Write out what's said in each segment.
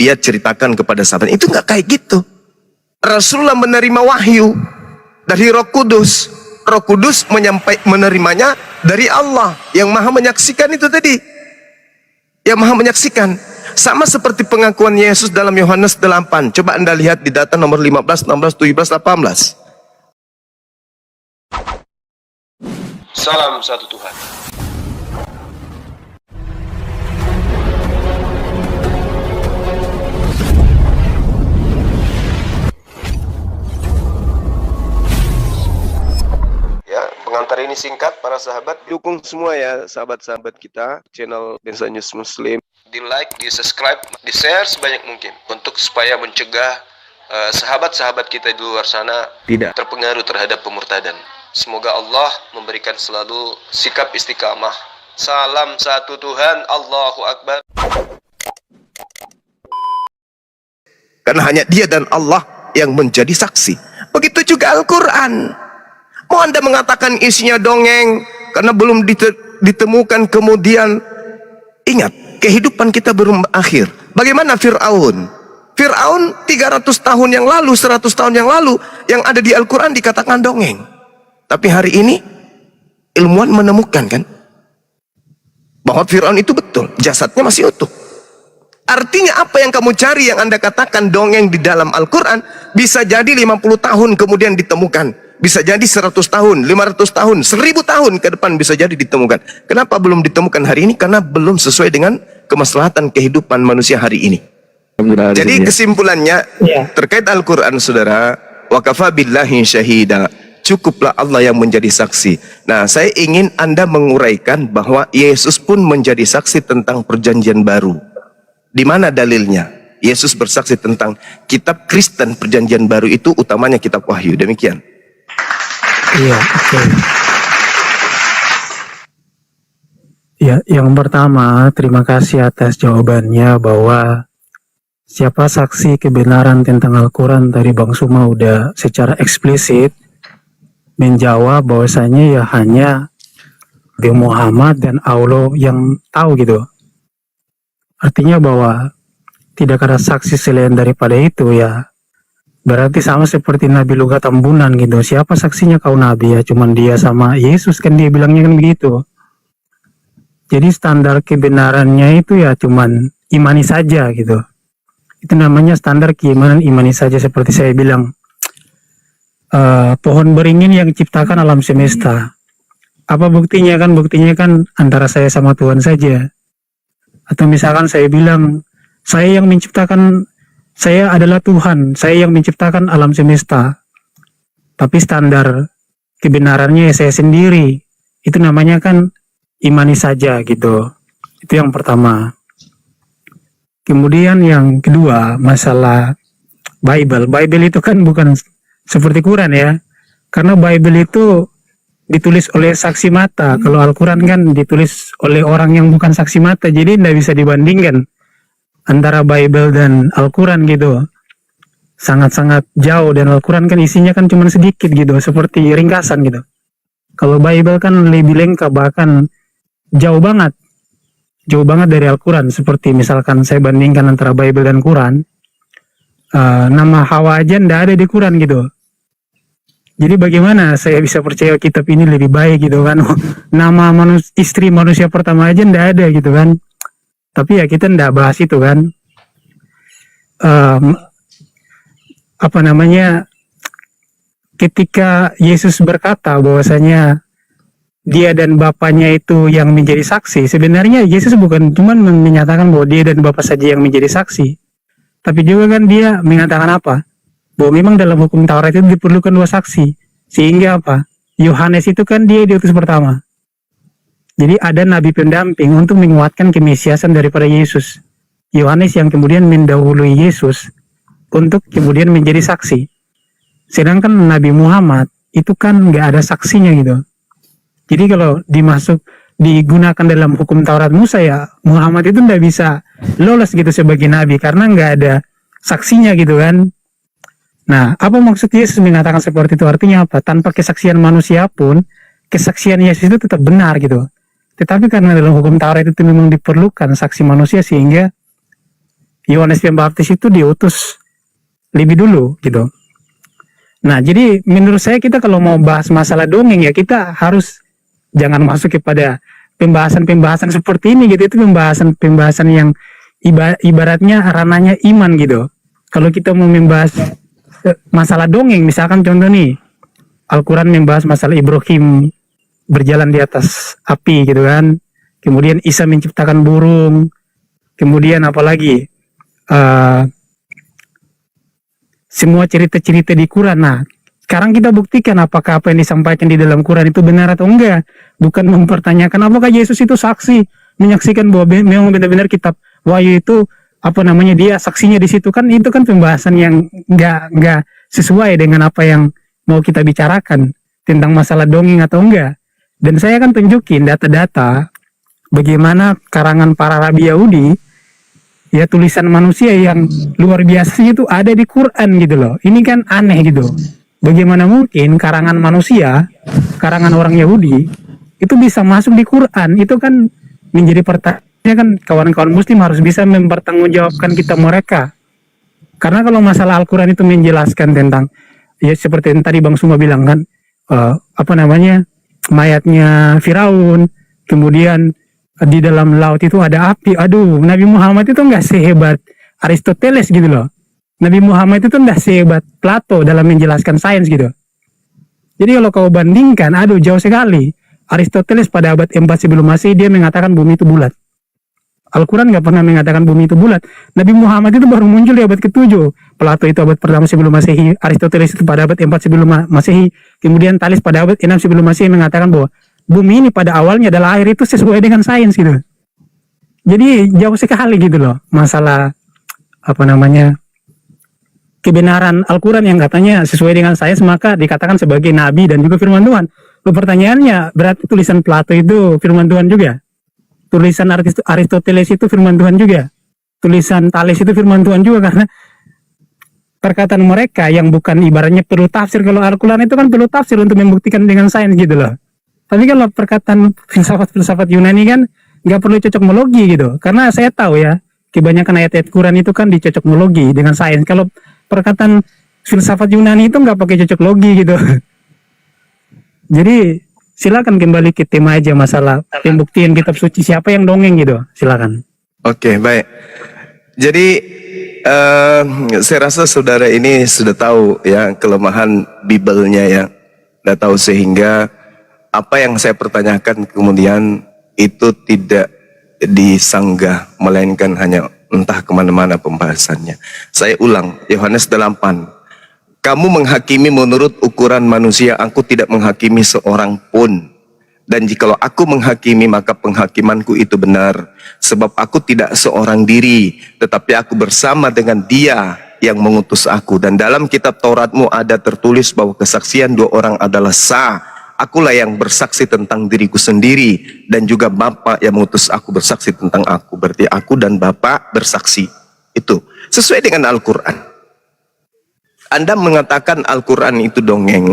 dia ceritakan kepada sahabat. Itu nggak kayak gitu. Rasulullah menerima wahyu dari Roh Kudus. Roh Kudus menerimanya dari Allah yang Maha menyaksikan itu tadi. Yang Maha menyaksikan. Sama seperti pengakuan Yesus dalam Yohanes 8. Coba Anda lihat di data nomor 15, 16, 17, 18. Salam satu Tuhan. Ya, pengantar ini singkat para sahabat. Dukung semua ya sahabat-sahabat kita channel Bensa News Muslim. Di like, di subscribe, di share sebanyak mungkin untuk supaya mencegah sahabat-sahabat kita di luar sana tidak terpengaruh terhadap pemurtadan. Semoga Allah memberikan selalu sikap istiqamah. Salam satu Tuhan, Allahu Akbar. Karena hanya Dia dan Allah yang menjadi saksi. Begitu juga Al-Quran. Mau Anda mengatakan isinya dongeng karena belum ditemukan kemudian. Ingat, kehidupan kita belum berakhir. Bagaimana Fir'aun? Fir'aun 300 tahun yang lalu, 100 tahun yang lalu, yang ada di Al-Quran dikatakan dongeng. Tapi hari ini ilmuwan menemukan kan bahwa Fir'aun itu betul, jasadnya masih utuh. Artinya apa yang kamu cari, yang Anda katakan dongeng di dalam Al-Quran, bisa jadi 50 tahun kemudian ditemukan. Bisa jadi 100 tahun, 500 tahun, 1000 tahun ke depan bisa jadi ditemukan. Kenapa belum ditemukan hari ini? Karena belum sesuai dengan kemaslahatan kehidupan manusia hari ini. Jadi kesimpulannya terkait Al-Quran, saudara, wa kafa billahi syahida, cukuplah Allah yang menjadi saksi. Nah, saya ingin Anda menguraikan bahwa Yesus pun menjadi saksi tentang perjanjian baru. Di mana dalilnya? Yesus bersaksi tentang kitab Kristen perjanjian baru itu utamanya kitab Wahyu. Demikian. Iya, oke. Ya, yang pertama, terima kasih atas jawabannya bahwa siapa saksi kebenaran tentang Al-Quran tadi Bang Suma udah secara eksplisit menjawab bahwasanya ya hanya Nabi Muhammad dan Allah yang tahu gitu. Artinya bahwa tidak ada saksi selain daripada itu ya. Berarti sama seperti Nabi Lugat Tambunan gitu. Siapa saksinya kau Nabi ya? Cuman dia sama Yesus kan, dia bilangnya kan begitu. Jadi standar kebenarannya itu ya cuman imani saja gitu. Itu namanya standar keimanan, imani saja. Seperti saya bilang, pohon beringin yang ciptakan alam semesta. Apa buktinya kan? Buktinya kan antara saya sama Tuhan saja. Atau misalkan saya bilang, saya yang menciptakan, saya adalah Tuhan, saya yang menciptakan alam semesta. Tapi standar kebenarannya ya saya sendiri. Itu namanya kan imani saja gitu. Itu yang pertama. Kemudian yang kedua, masalah Bible. Bible itu kan bukan seperti Quran ya. Karena Bible itu ditulis oleh saksi mata. Kalau Al-Quran kan ditulis oleh orang yang bukan saksi mata. Jadi tidak bisa dibandingkan antara Bible dan Al-Quran gitu. Sangat-sangat jauh, dan Al-Quran kan isinya kan cuma sedikit gitu, seperti ringkasan gitu. Kalau Bible kan lebih lengkap, bahkan jauh banget dari Al-Quran. Seperti misalkan saya bandingkan antara Bible dan Quran, nama Hawa aja ndak ada di Quran gitu. Jadi bagaimana saya bisa percaya kitab ini lebih baik gitu kan? Nama istri manusia pertama aja ndak ada gitu kan? Tapi ya kita ndak bahas itu kan. Ketika Yesus berkata bahwasanya dia dan Bapaknya itu yang menjadi saksi, sebenarnya Yesus bukan cuma menyatakan bahwa dia dan Bapa saja yang menjadi saksi, tapi juga kan dia mengatakan apa? Bahwa memang dalam hukum Taurat itu diperlukan 2 saksi. Sehingga apa? Yohanes itu kan dia diutus pertama. Jadi ada nabi pendamping untuk menguatkan kemesiasan daripada Yesus. Yohanes yang kemudian mendahului Yesus untuk kemudian menjadi saksi. Sedangkan Nabi Muhammad itu kan nggak ada saksinya gitu. Jadi kalau digunakan dalam hukum Taurat Musa ya, Muhammad itu nggak bisa lolos gitu sebagai nabi karena nggak ada saksinya gitu kan. Nah, apa maksud Yesus mengatakan seperti itu? Artinya apa? Tanpa kesaksian manusia pun, kesaksian Yesus itu tetap benar gitu. Tetapi karena dalam hukum Taurat itu memang diperlukan saksi manusia, sehingga Yohanes Pembaptis itu diutus lebih dulu gitu. Nah, jadi menurut saya kita kalau mau bahas masalah dongeng ya kita harus jangan masuk kepada pembahasan-pembahasan seperti ini gitu. Itu pembahasan yang ibaratnya ranahnya iman gitu. Kalau kita mau membahas masalah dongeng, misalkan contoh nih, Al-Quran membahas masalah Ibrahim berjalan di atas api gitu kan. Kemudian Isa menciptakan burung. Kemudian apalagi semua cerita-cerita di Quran. Nah, sekarang kita buktikan apakah apa yang disampaikan di dalam Quran itu benar atau enggak. Bukan mempertanyakan apakah Yesus itu saksi, menyaksikan bahwa memang benar-benar kitab Wahyu itu dia saksinya di situ kan. Itu kan pembahasan yang enggak sesuai dengan apa yang mau kita bicarakan tentang masalah dongeng atau enggak. Dan saya akan tunjukin data-data bagaimana karangan para rabi Yahudi, ya tulisan manusia yang luar biasa itu ada di Quran gitu loh. Ini kan aneh gitu. Bagaimana mungkin karangan manusia, karangan orang Yahudi itu bisa masuk di Quran? Itu kan menjadi pertanyaan kan, kawan-kawan muslim harus bisa mempertanggungjawabkan kita mereka. Karena kalau masalah Al-Quran itu menjelaskan tentang, ya seperti yang tadi Bang Suma bilang kan, mayatnya Firaun, kemudian di dalam laut itu ada api. Aduh, Nabi Muhammad itu nggak sehebat Aristoteles gitu loh. Nabi Muhammad itu nggak sehebat Plato dalam menjelaskan sains gitu. Jadi kalau kau bandingkan, aduh jauh sekali. Aristoteles pada abad 4 sebelum Masehi dia mengatakan bumi itu bulat. Al-Quran nggak pernah mengatakan bumi itu bulat. Nabi Muhammad itu baru muncul di abad ke-7. Plato itu abad pertama sebelum Masehi. Aristoteles itu pada abad 4 sebelum Masehi. Kemudian Thales pada abad 6 sebelum Masehi mengatakan bahwa bumi ini pada awalnya adalah air, itu sesuai dengan sains gitu. Jadi jauh sekali gitu loh masalah kebenaran Al-Quran yang katanya sesuai dengan sains maka dikatakan sebagai nabi dan juga firman Tuhan. Pertanyaannya, berarti tulisan Plato itu firman Tuhan juga? Tulisan Aristoteles itu firman Tuhan juga? Tulisan Thales itu firman Tuhan juga? Karena perkataan mereka yang bukan ibaratnya perlu tafsir. Kalau Al-Quran itu kan perlu tafsir untuk membuktikan dengan sains gitu loh. Tapi kalau perkataan filsafat Yunani kan nggak perlu cocokmologi gitu. Karena saya tahu ya, kebanyakan ayat-ayat Quran itu kan dicocokmologi dengan sains. Kalau perkataan filsafat Yunani itu nggak pakai cocoklogi gitu. Jadi silakan kembali ke tema aja masalah pembuktian kitab suci siapa yang dongeng gitu. Silakan. Oke, baik. Jadi saya rasa saudara ini sudah tahu ya kelemahan Bibelnya ya. Sudah tahu sehingga apa yang saya pertanyakan kemudian itu tidak disanggah, melainkan hanya entah kemana-mana pembahasannya. Saya ulang, Yohanes 8. Kamu menghakimi menurut ukuran manusia, aku tidak menghakimi seorang pun. Dan jikalau aku menghakimi, maka penghakimanku itu benar. Sebab aku tidak seorang diri, tetapi aku bersama dengan Dia yang mengutus aku. Dan dalam kitab Tauratmu ada tertulis bahwa kesaksian 2 orang adalah sah. Akulah yang bersaksi tentang diriku sendiri, dan juga Bapa yang mengutus aku bersaksi tentang aku. Berarti aku dan Bapa bersaksi. Itu sesuai dengan Al-Quran. Anda mengatakan Al-Quran itu dongeng.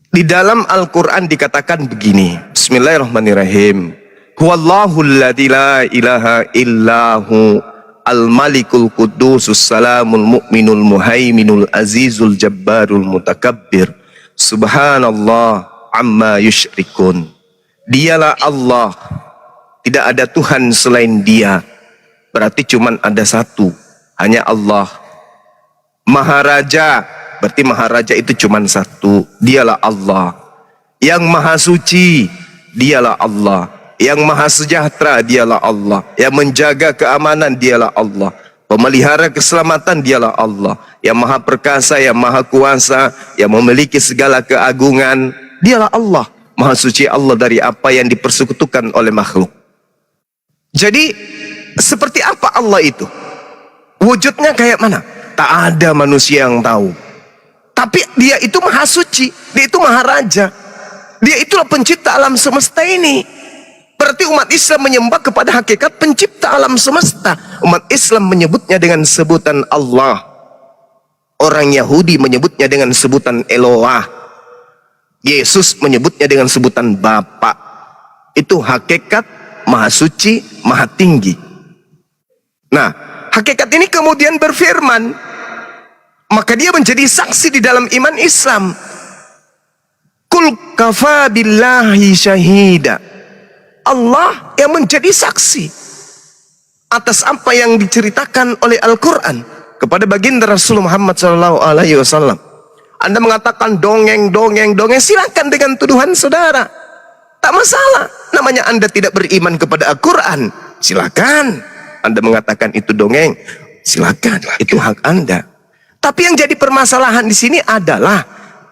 Di dalam Al-Quran dikatakan begini. Bismillahirrahmanirrahim. Huwallahu alladzi la ilaha illahu al-malikul qudusus salamul mu'minul muhaiminul azizul jabbarul mutakabbir. Subhanallah amma yusyrikun. Dialah Allah, tidak ada Tuhan selain Dia. Berarti cuman ada satu, hanya Allah. Maharaja, berarti Maharaja itu cuman satu, Dialah Allah. Yang Maha Suci, Dialah Allah. Yang Maha Sejahtera, Dialah Allah. Yang menjaga keamanan, Dialah Allah. Pemelihara keselamatan, Dialah Allah. Yang Maha Perkasa, yang Maha Kuasa, yang memiliki segala keagungan, Dialah Allah. Maha suci Allah dari apa yang dipersekutukan oleh makhluk. Jadi seperti apa Allah itu? Wujudnya kayak mana? Tak ada manusia yang tahu. Tapi Dia itu Maha Suci, Dia itu Maharaja, Dia itulah pencipta alam semesta ini. Berarti umat Islam menyembah kepada hakikat pencipta alam semesta. Umat Islam menyebutnya dengan sebutan Allah. Orang Yahudi menyebutnya dengan sebutan Eloah. Yesus menyebutnya dengan sebutan Bapa. Itu hakikat Maha Suci, Maha Tinggi. Nah, Hakikat ini kemudian berfirman, maka dia menjadi saksi di dalam iman Islam. Kul kafa billahi syahida. Allah yang menjadi saksi atas apa yang diceritakan oleh Al-Quran kepada baginda Rasul Muhammad SAW. Anda mengatakan dongeng, silakan dengan tuduhan saudara, tak masalah. Namanya Anda tidak beriman kepada Al-Quran, silakan. Anda mengatakan itu dongeng, silakan, itu hak Anda. Tapi yang jadi permasalahan di sini adalah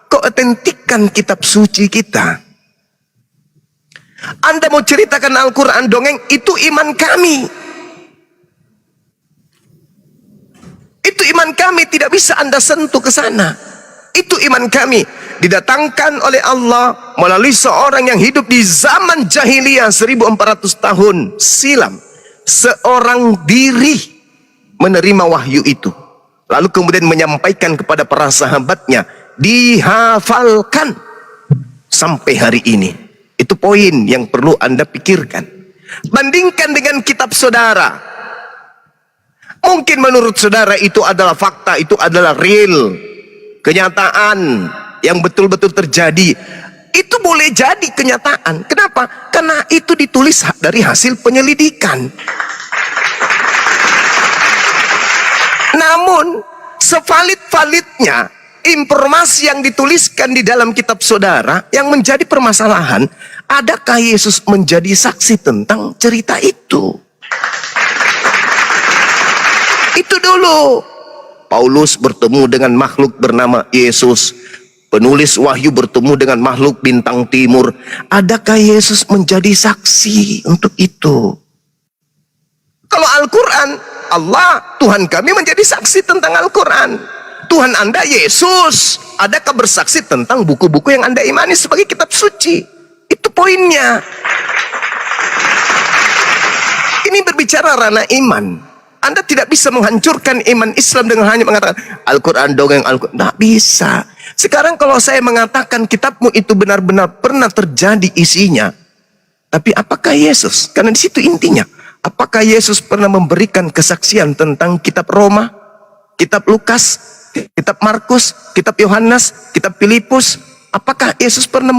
keotentikan kitab suci kita. Anda mau ceritakan Al-Quran dongeng, itu iman kami. Itu iman kami, tidak bisa Anda sentuh ke sana. Itu iman kami, didatangkan oleh Allah melalui seorang yang hidup di zaman jahiliyah 1400 tahun silam. Seorang diri menerima wahyu itu, lalu kemudian menyampaikan kepada para sahabatnya, dihafalkan sampai hari ini. Itu poin yang perlu Anda pikirkan. Bandingkan dengan kitab saudara. Mungkin menurut saudara itu adalah fakta, itu adalah real, kenyataan yang betul-betul terjadi. Itu boleh jadi kenyataan. Kenapa? Karena itu ditulis dari hasil penyelidikan. Namun sevalid-validnya informasi yang dituliskan di dalam kitab saudara, yang menjadi permasalahan, adakah Yesus menjadi saksi tentang cerita itu? Itu dulu. Paulus bertemu dengan makhluk bernama Yesus. Penulis wahyu bertemu dengan makhluk bintang timur. Adakah Yesus menjadi saksi untuk itu? Kalau Al-Quran, Allah, Tuhan kami menjadi saksi tentang Al-Quran. Tuhan Anda, Yesus, adakah bersaksi tentang buku-buku yang Anda imani sebagai kitab suci? Itu poinnya. Ini berbicara ranah iman. Anda tidak bisa menghancurkan iman Islam dengan hanya mengatakan Al-Quran dongeng, Al-Quran. Tidak bisa. Sekarang kalau saya mengatakan kitabmu itu benar-benar pernah terjadi isinya, tapi apakah Yesus? Karena di situ intinya. Apakah Yesus pernah memberikan kesaksian tentang kitab Roma, kitab Lukas, kitab Markus, kitab Yohanes, kitab Filipus? Apakah Yesus pernah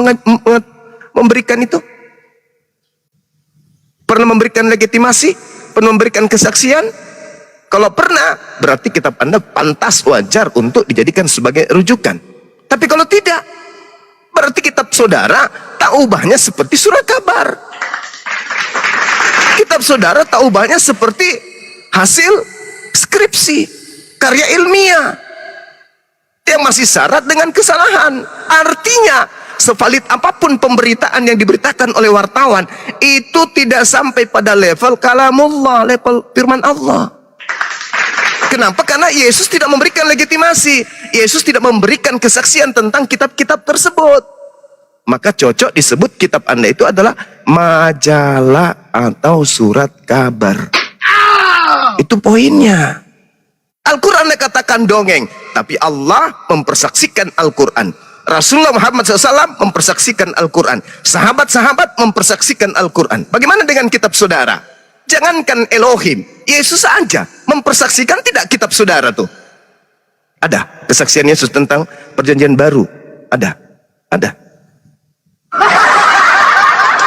memberikan itu? Pernah memberikan legitimasi? Pernah memberikan kesaksian? Kalau pernah, berarti kitab Anda pantas, wajar untuk dijadikan sebagai rujukan. Tapi kalau tidak, berarti kitab saudara tak ubahnya seperti surat kabar. Kitab saudara tak ubahnya seperti hasil skripsi, karya ilmiah yang masih syarat dengan kesalahan. Artinya, sevalid apapun pemberitaan yang diberitakan oleh wartawan, itu tidak sampai pada level kalamullah, level firman Allah. Kenapa? Karena Yesus tidak memberikan legitimasi. Yesus tidak memberikan kesaksian tentang kitab-kitab tersebut. Maka cocok disebut kitab Anda itu adalah majalah atau surat kabar. Itu poinnya. Al-Quran dikatakan dongeng, tapi Allah mempersaksikan Al-Quran. Rasulullah Muhammad SAW mempersaksikan Al-Quran. Sahabat-sahabat mempersaksikan Al-Quran. Bagaimana dengan kitab saudara? Jangankan Elohim, Yesus saja mempersaksikan tidak kitab saudara tuh. Ada kesaksian Yesus tentang perjanjian baru? Ada.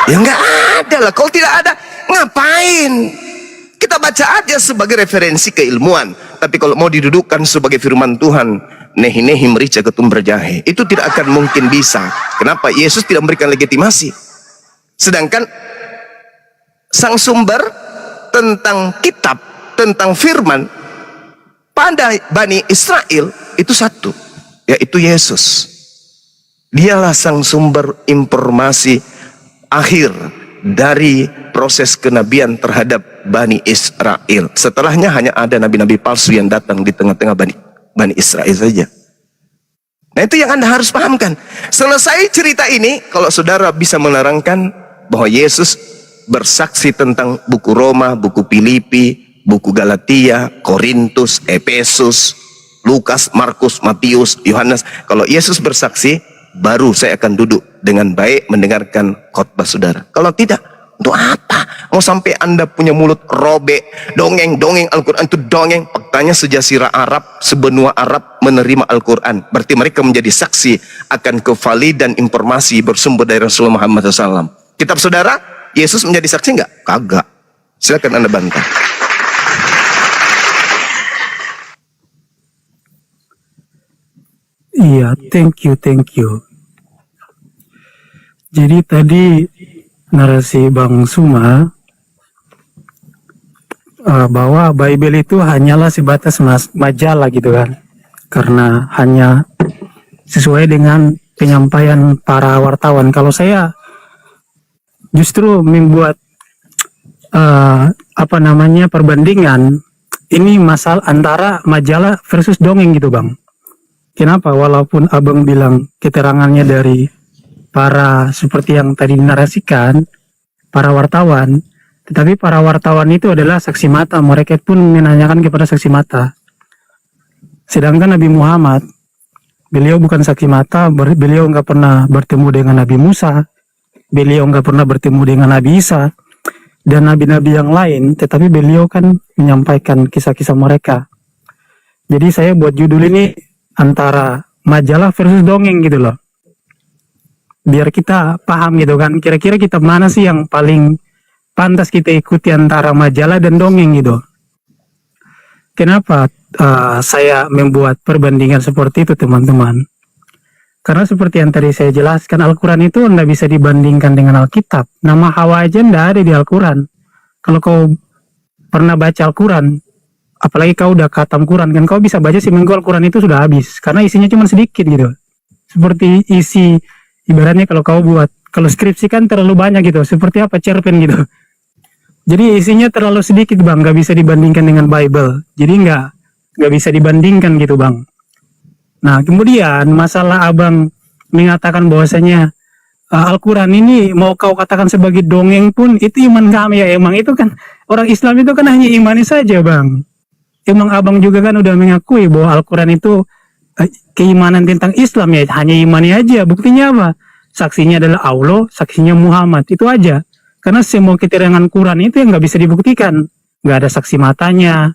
Ya nggak ada lah. Kalau tidak ada, ngapain? Kita baca aja sebagai referensi keilmuan. Tapi kalau mau didudukkan sebagai firman Tuhan, nehi merica ketum berjahe, itu tidak akan mungkin bisa. Kenapa? Yesus tidak memberikan legitimasi. Sedangkan sang sumber tentang kitab, tentang firman pada Bani Israel itu satu, yaitu Yesus. Dialah sang sumber informasi akhir dari proses kenabian terhadap Bani Israel. Setelahnya hanya ada nabi-nabi palsu yang datang di tengah-tengah Bani Israel saja. Nah, itu yang Anda harus pahamkan. Selesai cerita ini, kalau saudara bisa menerangkan bahwa Yesus bersaksi tentang buku Roma, buku Filipi, buku Galatia, Korintus, Efesus, Lukas, Markus, Matius, Yohanes. Kalau Yesus bersaksi, baru saya akan duduk dengan baik mendengarkan khotbah saudara. Kalau tidak, Untuk apa? Mau sampai Anda punya mulut robek, dongeng Al-Quran itu dongeng. Faktanya sejazirah Arab, sebenua Arab menerima Al-Quran. Berarti mereka menjadi saksi akan kevalidan informasi bersumber dari Rasulullah Muhammad SAW. Kitab saudara, Yesus menjadi saksi enggak? Kagak. Silakan Anda bantah. Iya, thank you. Jadi tadi narasi Bang Suma bahwa Bible itu hanyalah sebatas majalah gitu kan, karena hanya sesuai dengan penyampaian para wartawan. Kalau saya justru membuat perbandingan ini masalah antara majalah versus dongeng gitu Bang. Kenapa? Walaupun Abang bilang keterangannya dari para seperti yang tadi dinarasikan, para wartawan, tetapi para wartawan itu adalah saksi mata. Mereka pun menanyakan kepada saksi mata. Sedangkan Nabi Muhammad, beliau bukan saksi mata, beliau nggak pernah bertemu dengan Nabi Musa, beliau nggak pernah bertemu dengan Nabi Isa, dan nabi-nabi yang lain, tetapi beliau kan menyampaikan kisah-kisah mereka. Jadi saya buat judul ini antara majalah versus dongeng gitu loh. Biar kita paham gitu kan, kira-kira kita mana sih yang paling pantas kita ikuti antara majalah dan dongeng gitu. Kenapa saya membuat perbandingan seperti itu teman-teman? Karena seperti yang tadi saya jelaskan, Al-Quran itu tidak bisa dibandingkan dengan Alkitab. Nama Hawa aja tidak ada di Al-Quran. Kalau kau pernah baca Al-Quran, apalagi kau udah khatam Quran, kan kau bisa baca seminggu Al-Quran itu sudah habis. Karena isinya cuma sedikit gitu. Seperti isi, ibaratnya kalau skripsi kan terlalu banyak gitu. Seperti apa, cerpen gitu. Jadi isinya terlalu sedikit Bang, nggak bisa dibandingkan dengan Bible. Jadi nggak bisa dibandingkan gitu Bang. Nah kemudian masalah Abang mengatakan bahwasanya Al-Quran ini mau kau katakan sebagai dongeng pun itu iman kami ya. Emang itu kan orang Islam itu kan hanya imani saja Bang. Emang Abang juga kan udah mengakui bahwa Al-Quran itu keimanan tentang Islam ya, hanya imani aja. Buktinya apa? Saksinya adalah Allah, saksinya Muhammad, itu aja. Karena semua keterangan Quran itu yang nggak bisa dibuktikan. Nggak ada saksi matanya.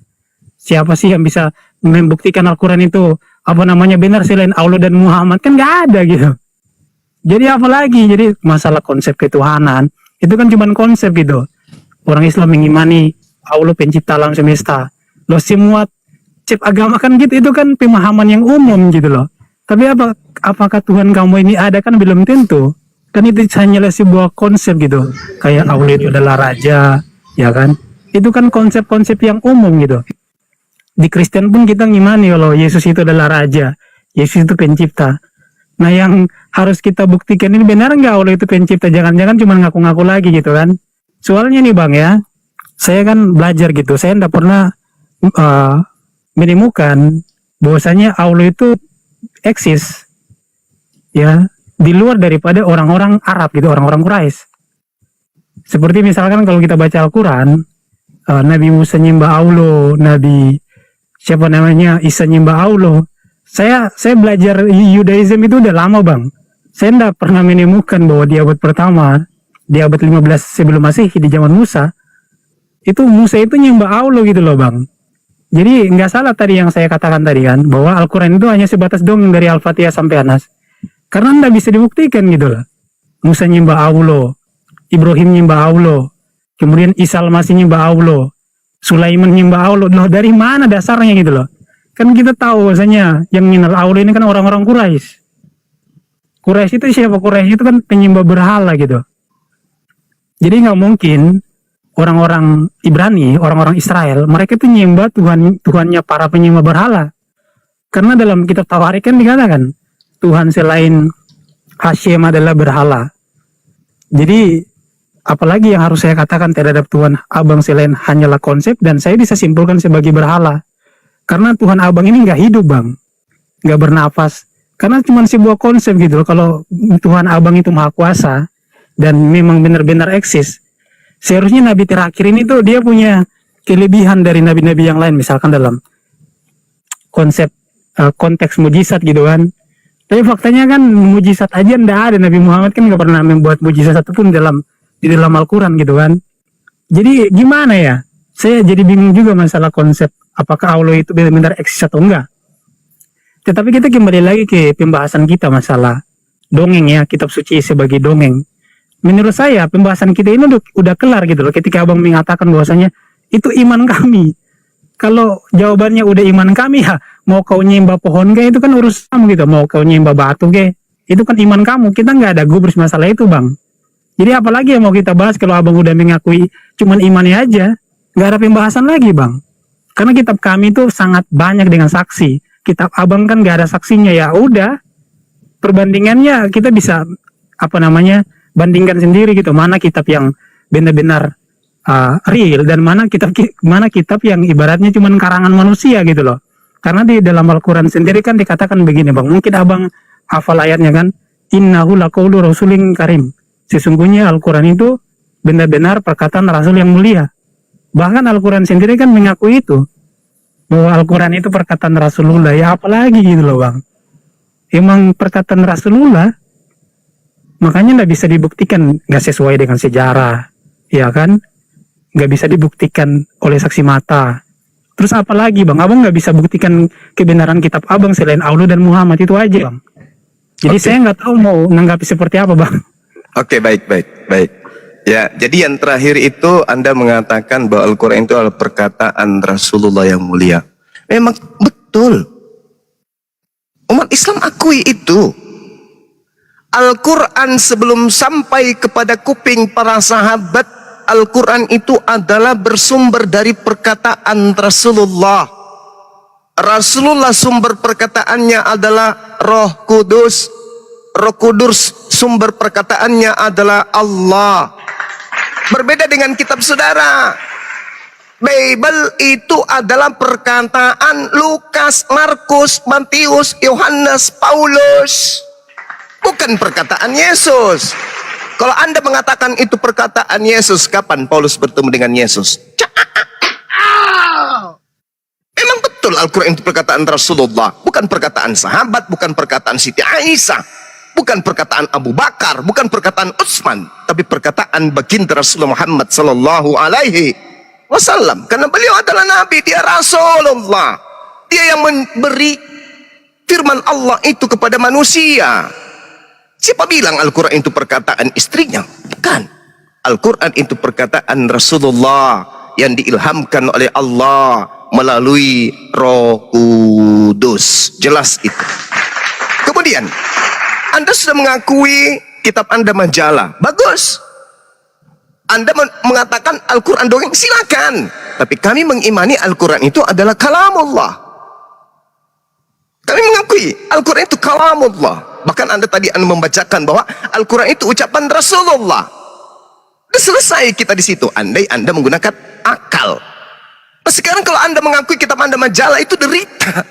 Siapa sih yang bisa membuktikan Al-Quran itu benar selain Allah dan Muhammad? Kan nggak ada gitu. Jadi apalagi? Jadi masalah konsep ketuhanan itu kan cuma konsep gitu. Orang Islam mengimani Allah pencipta alam semesta. Loh semua cip agama kan gitu, itu kan pemahaman yang umum gitu loh. Tapi apakah Tuhan kamu ini ada kan belum tentu. Kan itu hanyalah sebuah konsep gitu. Kayak Allah itu adalah raja, ya kan? Itu kan konsep-konsep yang umum gitu. Di Kristen pun kita ngimani kalau Yesus itu adalah raja, Yesus itu pencipta. Nah yang harus kita buktikan ini benar nggak Allah itu pencipta? Jangan-jangan cuma ngaku-ngaku lagi gitu kan? Soalnya nih Bang ya, saya kan belajar gitu, saya tidak pernah menemukan bahwasanya Allah itu eksis ya di luar daripada orang-orang Arab gitu, orang-orang Quraisy. Seperti misalkan kalau kita baca Al-Quran, Nabi Musa nyembah Allah, Nabi Isa nyembah Allah. Saya belajar Yudaism itu udah lama Bang. Saya tidak pernah menemukan bahwa di abad pertama, di abad 15 sebelum Masehi, di zaman Musa, itu Musa itu nyembah Allah gitu loh Bang. Jadi nggak salah tadi yang saya katakan tadi kan, bahwa Al-Quran itu hanya sebatas dongeng dari Al-Fatihah sampai Anas. Karena nggak bisa dibuktikan gitu loh. Musa nyembah Allah, Ibrahim nyembah Allah, kemudian Isa Al-Masih nyembah Allah, Sulaiman nyembah Allah. Loh dari mana dasarnya gitu loh? Kan kita tahu bahwasanya yang mengenal Allah ini kan orang-orang Quraisy. Quraisy itu siapa? Quraisy itu kan penyembah berhala gitu. Jadi nggak mungkin orang-orang Ibrani, orang-orang Israel, mereka itu nyembah Tuhannya para penyembah berhala. Karena dalam kitab Tawarik kan dikatakan Tuhan selain Hashem adalah berhala. Jadi apalagi yang harus saya katakan terhadap Tuhan Abang selain hanyalah konsep, dan saya bisa simpulkan sebagai berhala. Karena Tuhan Abang ini nggak hidup Bang, nggak bernafas. Karena cuma sebuah konsep gitu loh. Kalau Tuhan Abang itu maha kuasa dan memang benar-benar eksis, seharusnya Nabi terakhir ini tuh dia punya kelebihan dari nabi-nabi yang lain. Misalkan dalam konsep konteks mujizat gitu kan. Tapi faktanya kan mujizat aja ndak ada. Nabi Muhammad kan nggak pernah membuat mujizat satupun dalam di dalam Al-Quran gitu kan. Jadi gimana ya? Saya jadi bingung juga masalah konsep apakah Allah itu benar-benar eksis atau enggak. Tetapi kita kembali lagi ke pembahasan kita masalah dongeng ya, kitab suci sebagai dongeng. Menurut saya pembahasan kita ini udah kelar gitu loh ketika abang mengatakan bahwasanya itu iman kami. Kalau jawabannya udah iman kami ya, mau kau nyembah pohon kayak itu kan urus kamu gitu, mau kau nyembah batu kayak itu kan iman kamu. Kita nggak ada gubris masalah itu bang. Jadi apalagi yang mau kita bahas kalau abang udah mengakui cuman imannya aja, nggak ada pembahasan lagi bang. Karena kitab kami itu sangat banyak dengan saksi. Kitab abang kan nggak ada saksinya, ya udah. Perbandingannya kita bisa bandingkan sendiri gitu, mana kitab yang benar-benar real dan mana kitab yang ibaratnya cuma karangan manusia gitu loh. Karena di dalam Al-Quran sendiri kan dikatakan begini bang, mungkin abang hafal ayatnya kan, innahu laqaulu rasulin karim, sesungguhnya Al-Quran itu benar-benar perkataan Rasul yang mulia. Bahkan Al-Quran sendiri kan mengakui itu, bahwa Al-Quran itu perkataan Rasulullah. Ya apalagi gitu loh bang, emang perkataan Rasulullah, makanya nggak bisa dibuktikan, nggak sesuai dengan sejarah, ya kan? Nggak bisa dibuktikan oleh saksi mata. Terus apa lagi bang? Abang nggak bisa buktikan kebenaran kitab abang selain Allah dan Muhammad, itu aja bang. Jadi saya nggak tahu mau nanggapi seperti apa bang. Oke, baik. Ya, jadi yang terakhir itu Anda mengatakan bahwa Al-Quran itu adalah perkataan Rasulullah yang mulia. Memang betul. Umat Islam akui itu. Al-Quran sebelum sampai kepada kuping para sahabat, Al-Quran itu adalah bersumber dari perkataan Rasulullah. Rasulullah sumber perkataannya adalah Roh Kudus. Roh Kudus sumber perkataannya adalah Allah. Berbeda dengan kitab saudara. Bible itu adalah perkataan Lukas, Markus, Matius, Yohanes, Paulus. Bukan perkataan Yesus. Kalau Anda mengatakan itu perkataan Yesus, kapan Paulus bertemu dengan Yesus? Memang betul Al-Quran itu perkataan Rasulullah, bukan perkataan sahabat, bukan perkataan Siti Aisyah, bukan perkataan Abu Bakar, bukan perkataan Utsman, tapi perkataan baginda Rasulullah Muhammad sallallahu alaihi wasallam. Karena beliau adalah nabi, dia Rasulullah. Dia yang memberi firman Allah itu kepada manusia. Siapa bilang Al-Quran itu perkataan istrinya? Bukan. Al-Quran itu perkataan Rasulullah yang diilhamkan oleh Allah melalui Roh Kudus. Jelas itu. Kemudian, Anda sudah mengakui kitab Anda majalah. Bagus. Anda mengatakan Al-Quran dongeng, silakan. Tapi kami mengimani Al-Quran itu adalah kalamullah. Kami mengakui Al-Quran itu kalamullah. Bahkan Anda membacakan bahwa Al-Quran itu ucapan Rasulullah. Sudah selesai kita di situ. Andai Anda menggunakan akal. Nah, sekarang kalau Anda mengakui kitab Anda majalah, itu derita.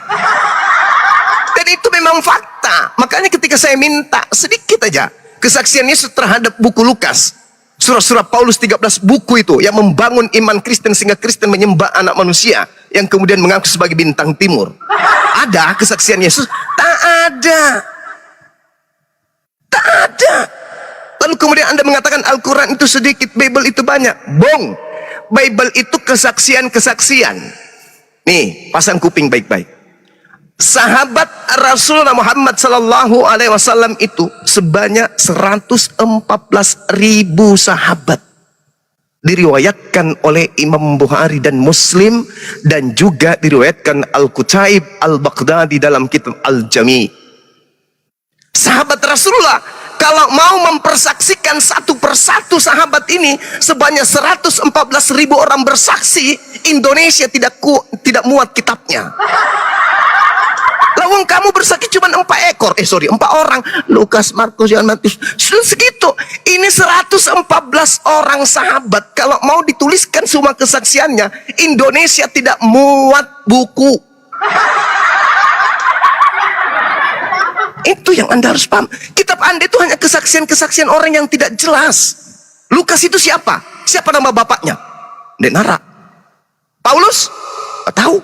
Dan itu memang fakta. Makanya ketika saya minta sedikit aja kesaksian Yesus terhadap buku Lukas, surah-surah Paulus 13 buku itu yang membangun iman Kristen sehingga Kristen menyembah anak manusia yang kemudian mengaku sebagai bintang timur. Ada kesaksian Yesus? Tak ada. Tak ada. Lalu kemudian Anda mengatakan Al-Quran itu sedikit, Bible itu banyak. Bohong. Bible itu kesaksian-kesaksian. Nih, pasang kuping baik-baik. Sahabat Rasulullah Muhammad sallallahu alaihi wasallam itu sebanyak 114.000 sahabat. Diriwayatkan oleh Imam Bukhari dan Muslim, dan juga diriwayatkan Al-Qutaib Al-Baghdadi dalam kitab Al-Jami. Sahabat Rasulullah kalau mau mempersaksikan satu persatu sahabat ini sebanyak 114.000 orang bersaksi, Indonesia tidak muat kitabnya. Lawang kamu bersaksi cuma 4 orang, Lukas, Markus, Yohanes, Matius, segitu. Ini 114 orang sahabat. Kalau mau dituliskan semua kesaksiannya, Indonesia tidak muat buku. Itu yang Anda harus paham. Kitab Anda itu hanya kesaksian-kesaksian orang yang tidak jelas. Lukas itu siapa? Siapa nama bapaknya? Denara. Paulus? Nggak tahu.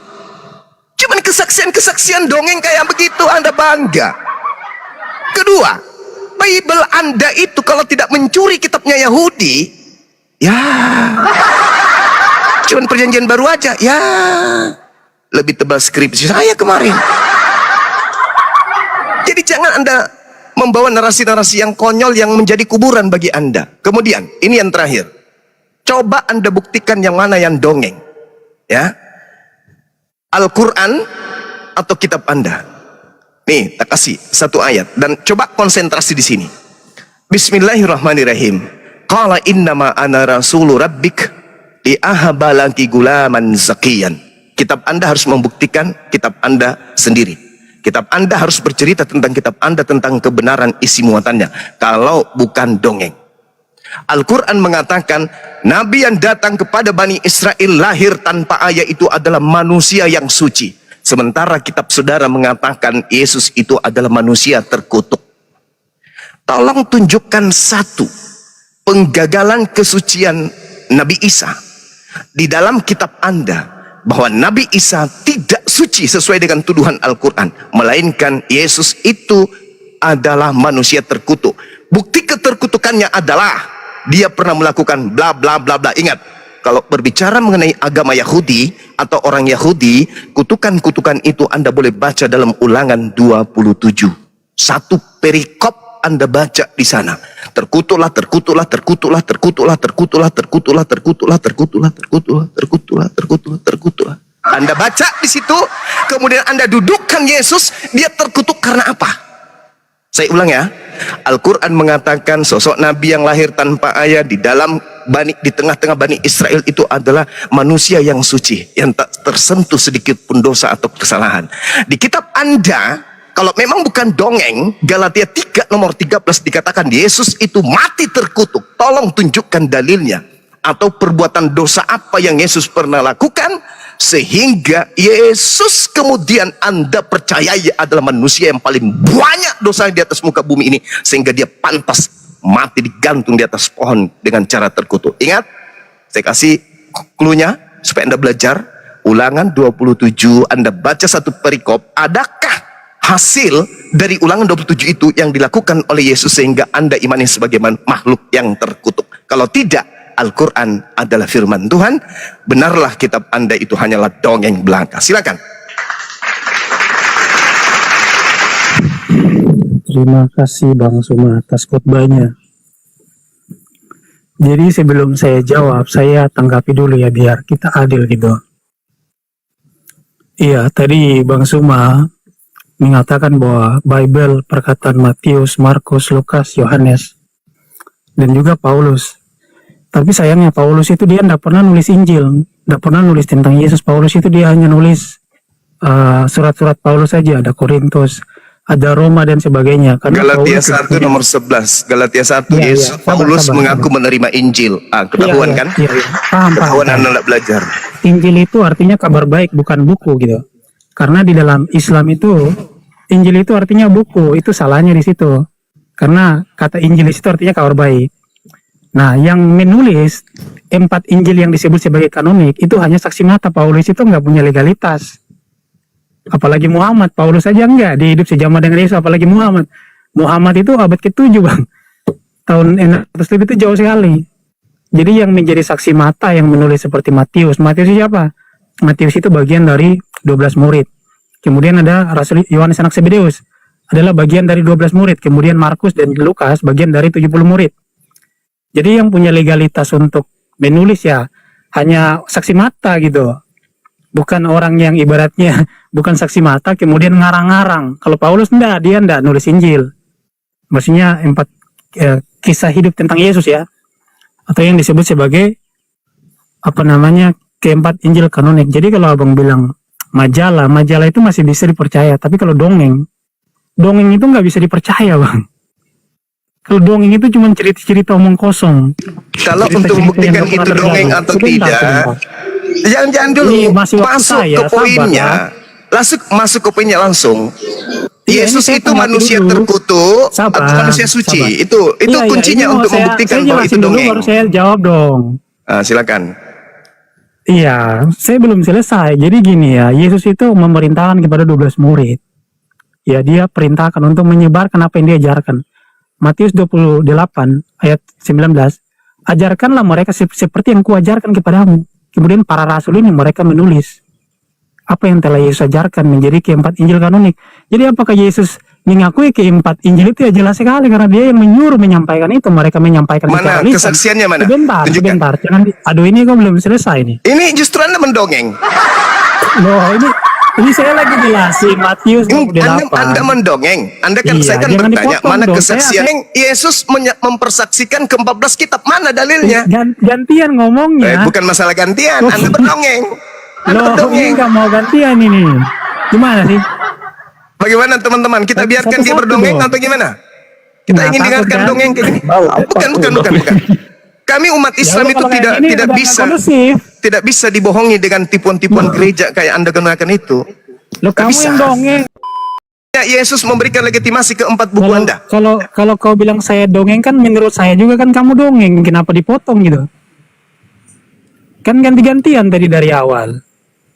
Cuman kesaksian-kesaksian dongeng kayak begitu Anda bangga. Kedua, Bible Anda itu kalau tidak mencuri kitabnya Yahudi, Ya. Cuman perjanjian baru aja. Ya. Lebih tebal skripsi saya kemarin. Jadi jangan Anda membawa narasi-narasi yang konyol yang menjadi kuburan bagi Anda. Kemudian, ini yang terakhir. Coba Anda buktikan yang mana yang dongeng. Ya. Al-Quran atau kitab Anda. Nih, tak kasih satu ayat dan coba konsentrasi di sini. Bismillahirrahmanirrahim. Qala innama ana rasulu rabbik li ahaba laki gulaman zakiyan. Kitab Anda harus membuktikan kitab Anda sendiri. Kitab Anda harus bercerita tentang kitab Anda, tentang kebenaran isi muatannya. Kalau bukan dongeng. Al-Quran mengatakan, Nabi yang datang kepada Bani Israel lahir tanpa ayah itu adalah manusia yang suci. Sementara kitab saudara mengatakan Yesus itu adalah manusia terkutuk. Tolong tunjukkan satu penggagalan kesucian Nabi Isa di dalam kitab Anda, bahwa Nabi Isa tidak suci sesuai dengan tuduhan Al-Quran, melainkan Yesus itu adalah manusia terkutuk. Bukti keterkutukannya adalah dia pernah melakukan bla bla bla bla. Ingat, kalau berbicara mengenai agama Yahudi atau orang Yahudi, kutukan-kutukan itu Anda boleh baca dalam Ulangan 27. Satu perikop Anda baca di sana. Terkutuklah, terkutuklah, terkutuklah, terkutuklah, terkutuklah, terkutuklah, terkutuklah, terkutuklah, terkutuklah, terkutuklah, terkutuklah, terkutuklah. Anda baca di situ, kemudian Anda dudukkan Yesus, dia terkutuk karena apa? Saya ulang ya. Al-Quran mengatakan sosok Nabi yang lahir tanpa ayah di tengah-tengah Bani Israel itu adalah manusia yang suci, yang tak tersentuh sedikit pun dosa atau kesalahan. Di kitab Anda, kalau memang bukan dongeng, Galatia 3 nomor 13 dikatakan Yesus itu mati terkutuk. Tolong tunjukkan dalilnya. Atau perbuatan dosa apa yang Yesus pernah lakukan sehingga Yesus kemudian Anda percayai adalah manusia yang paling banyak dosa di atas muka bumi ini, sehingga dia pantas mati digantung di atas pohon dengan cara terkutuk. Ingat, saya kasih clue-nya supaya Anda belajar. Ulangan 27, Anda baca satu perikop, adakah hasil dari Ulangan 27 itu yang dilakukan oleh Yesus sehingga Anda imani sebagai makhluk yang terkutuk? Kalau tidak, Al-Quran adalah firman Tuhan. Benarlah kitab Anda itu hanyalah dongeng belaka. Silakan. Terima kasih Bang Suma atas khotbahnya. Jadi sebelum saya jawab, saya tanggapi dulu ya biar kita adil gitu. Iya, tadi Bang Suma mengatakan bahwa Bible perkataan Matius, Markus, Lukas, Yohanes, dan juga Paulus. Tapi sayangnya Paulus itu dia tidak pernah nulis Injil, tidak pernah nulis tentang Yesus. Paulus itu dia hanya nulis surat-surat Paulus saja, ada Korintus, ada Roma dan sebagainya. Karena Galatia Paulus 1 nomor 11, Galatia 1 ya, Yesus, ya, Paulus sabar. mengaku menerima Injil. Ketahuan kan? Iya. Paham. Ketahuan Anda belajar. Injil itu artinya kabar baik, bukan buku gitu. Karena di dalam Islam itu Injil itu artinya buku, itu salahnya di situ. Karena kata Injil itu artinya kabar baik. Nah, yang menulis 4 Injil yang disebut sebagai kanonik itu hanya saksi mata. Paulus itu nggak punya legalitas. Apalagi Muhammad. Paulus saja enggak, dia hidup sejaman dengan Yesus, apalagi Muhammad. Muhammad itu abad ke-7 Bang. Tahun 600 lebih itu jauh sekali. Jadi yang menjadi saksi mata yang menulis seperti Matius. Matius siapa? Matius itu bagian dari 12 murid. Kemudian ada Rasul Yohanes anak Zebedeus, adalah bagian dari 12 murid. Kemudian Markus dan Lukas bagian dari 70 murid. Jadi yang punya legalitas untuk menulis ya hanya saksi mata gitu. Bukan orang yang ibaratnya bukan saksi mata kemudian ngarang-ngarang. Kalau Paulus dia enggak nulis Injil. Maksudnya 4 kisah hidup tentang Yesus ya. Atau yang disebut sebagai keempat Injil kanonik. Jadi kalau Abang bilang majalah itu masih bisa dipercaya. Tapi kalau dongeng itu nggak bisa dipercaya Bang. Kalau dongeng itu cuma cerita-cerita omong kosong. Kalau untuk membuktikan itu dongeng atau tidak, jangan dulu masuk ke poinnya. Masuk ke poinnya langsung. Yesus itu manusia terkutuk atau manusia suci. Itu kuncinya untuk membuktikan bahwa itu dongeng. Baru saya jawab dong. Silakan. Iya, saya belum selesai. Jadi gini ya, Yesus itu memerintahkan kepada 12 murid. Ya, dia perintahkan untuk menyebarkan apa yang dia ajarkan. Matius 28 ayat 19. ajarkanlah mereka seperti yang kuajarkan kepadamu. Kemudian para rasul ini mereka menulis apa yang telah Yesus ajarkan menjadi keempat Injil kanonik. Jadi apakah Yesus mengakui keempat Injil itu ya jelas sekali, karena dia yang menyuruh menyampaikan itu, mereka menyampaikan secara Mana lisan. kesaksiannya mana? Sebentar, Tunjukkan. sebentar. Jangan aduh, ini kok belum selesai nih. Ini justru Anda mendongeng. Loh, ini saya lagi jelasin Matius 28. Anda mendongeng. Anda kan, Iya, saya kan jangan bertanya, dipotong mana dong. kesaksian? Yesus mempersaksikan ke-14 kitab, mana dalilnya? Gantian ngomongnya. Bukan masalah gantian, Loh. Anda berdongeng. Anda Loh, ini berdongeng. nggak mau gantian ini. Gimana sih? Bagaimana teman-teman? Kita biarkan dia Satu-satu berdongeng dong. atau gimana? Kita Nggak ingin takut dengarkan kan? dongeng kayak gini. Bukan. Kami umat Ya Islam udah, itu kalau kayak gini tidak udah bisa nggak kondusif. tidak bisa dibohongi dengan tipuan-tipuan gereja kayak Anda gunakan itu. Loh, Nggak kamu bisa. yang dongeng. Ya, Yesus memberikan legitimasi ke 4 buku Anda. Kalau kau bilang saya dongeng, kan menurut saya juga kan kamu dongeng. Kenapa dipotong gitu? Kan ganti-gantian tadi dari awal.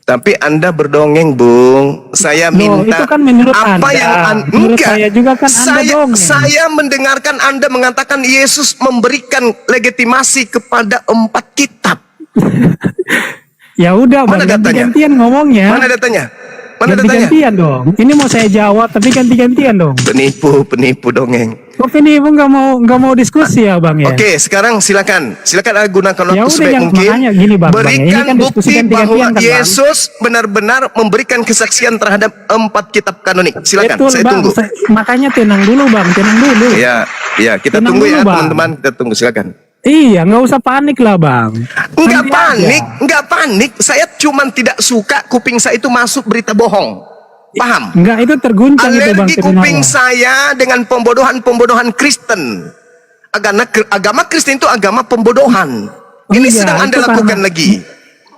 Tapi Anda berdongeng, Bung. Saya Loh, minta itu kan menurut apa Anda. yang Menurut enggak. saya juga kan Anda dongeng. Saya mendengarkan Anda mengatakan Yesus memberikan legitimasi kepada 4 kitab. Ya udah, Mana Bang, datanya? ganti-gantian ngomongnya. Mana datanya? Mana datanya? Ganti-gantian dong. Ini mau saya jawab, tapi ganti-gantian dong. Penipu dongeng. Kok ini Ibu nggak mau diskusi ya, Bang ya? Oke, sekarang silakan gunakan Ya waktu udah, sebaik mungkin. makanya gini, Bang, Bang, ya. Ini Berikan kan diskusi bukti ganti-gantian bahwa kan, Bang? Yesus benar-benar memberikan kesaksian terhadap 4 kitab kanonik. Silakan, Betul, saya Bang. tunggu. Makanya tenang dulu, Bang. Tenang dulu. Ya, kita Tenang tunggu dulu, ya, Bang. teman-teman. Kita tunggu, silakan. Iya, nggak usah panik lah, Bang. Enggak Nanti aja. panik. Saya cuman tidak suka kuping saya itu masuk berita bohong. Paham? Enggak, itu terguncang itu, Bang. Alergi kuping sebenarnya. saya dengan pembodohan Kristen. Agama Kristen itu agama pembodohan. Ini Iya, sedang Anda itu lakukan karena- lagi.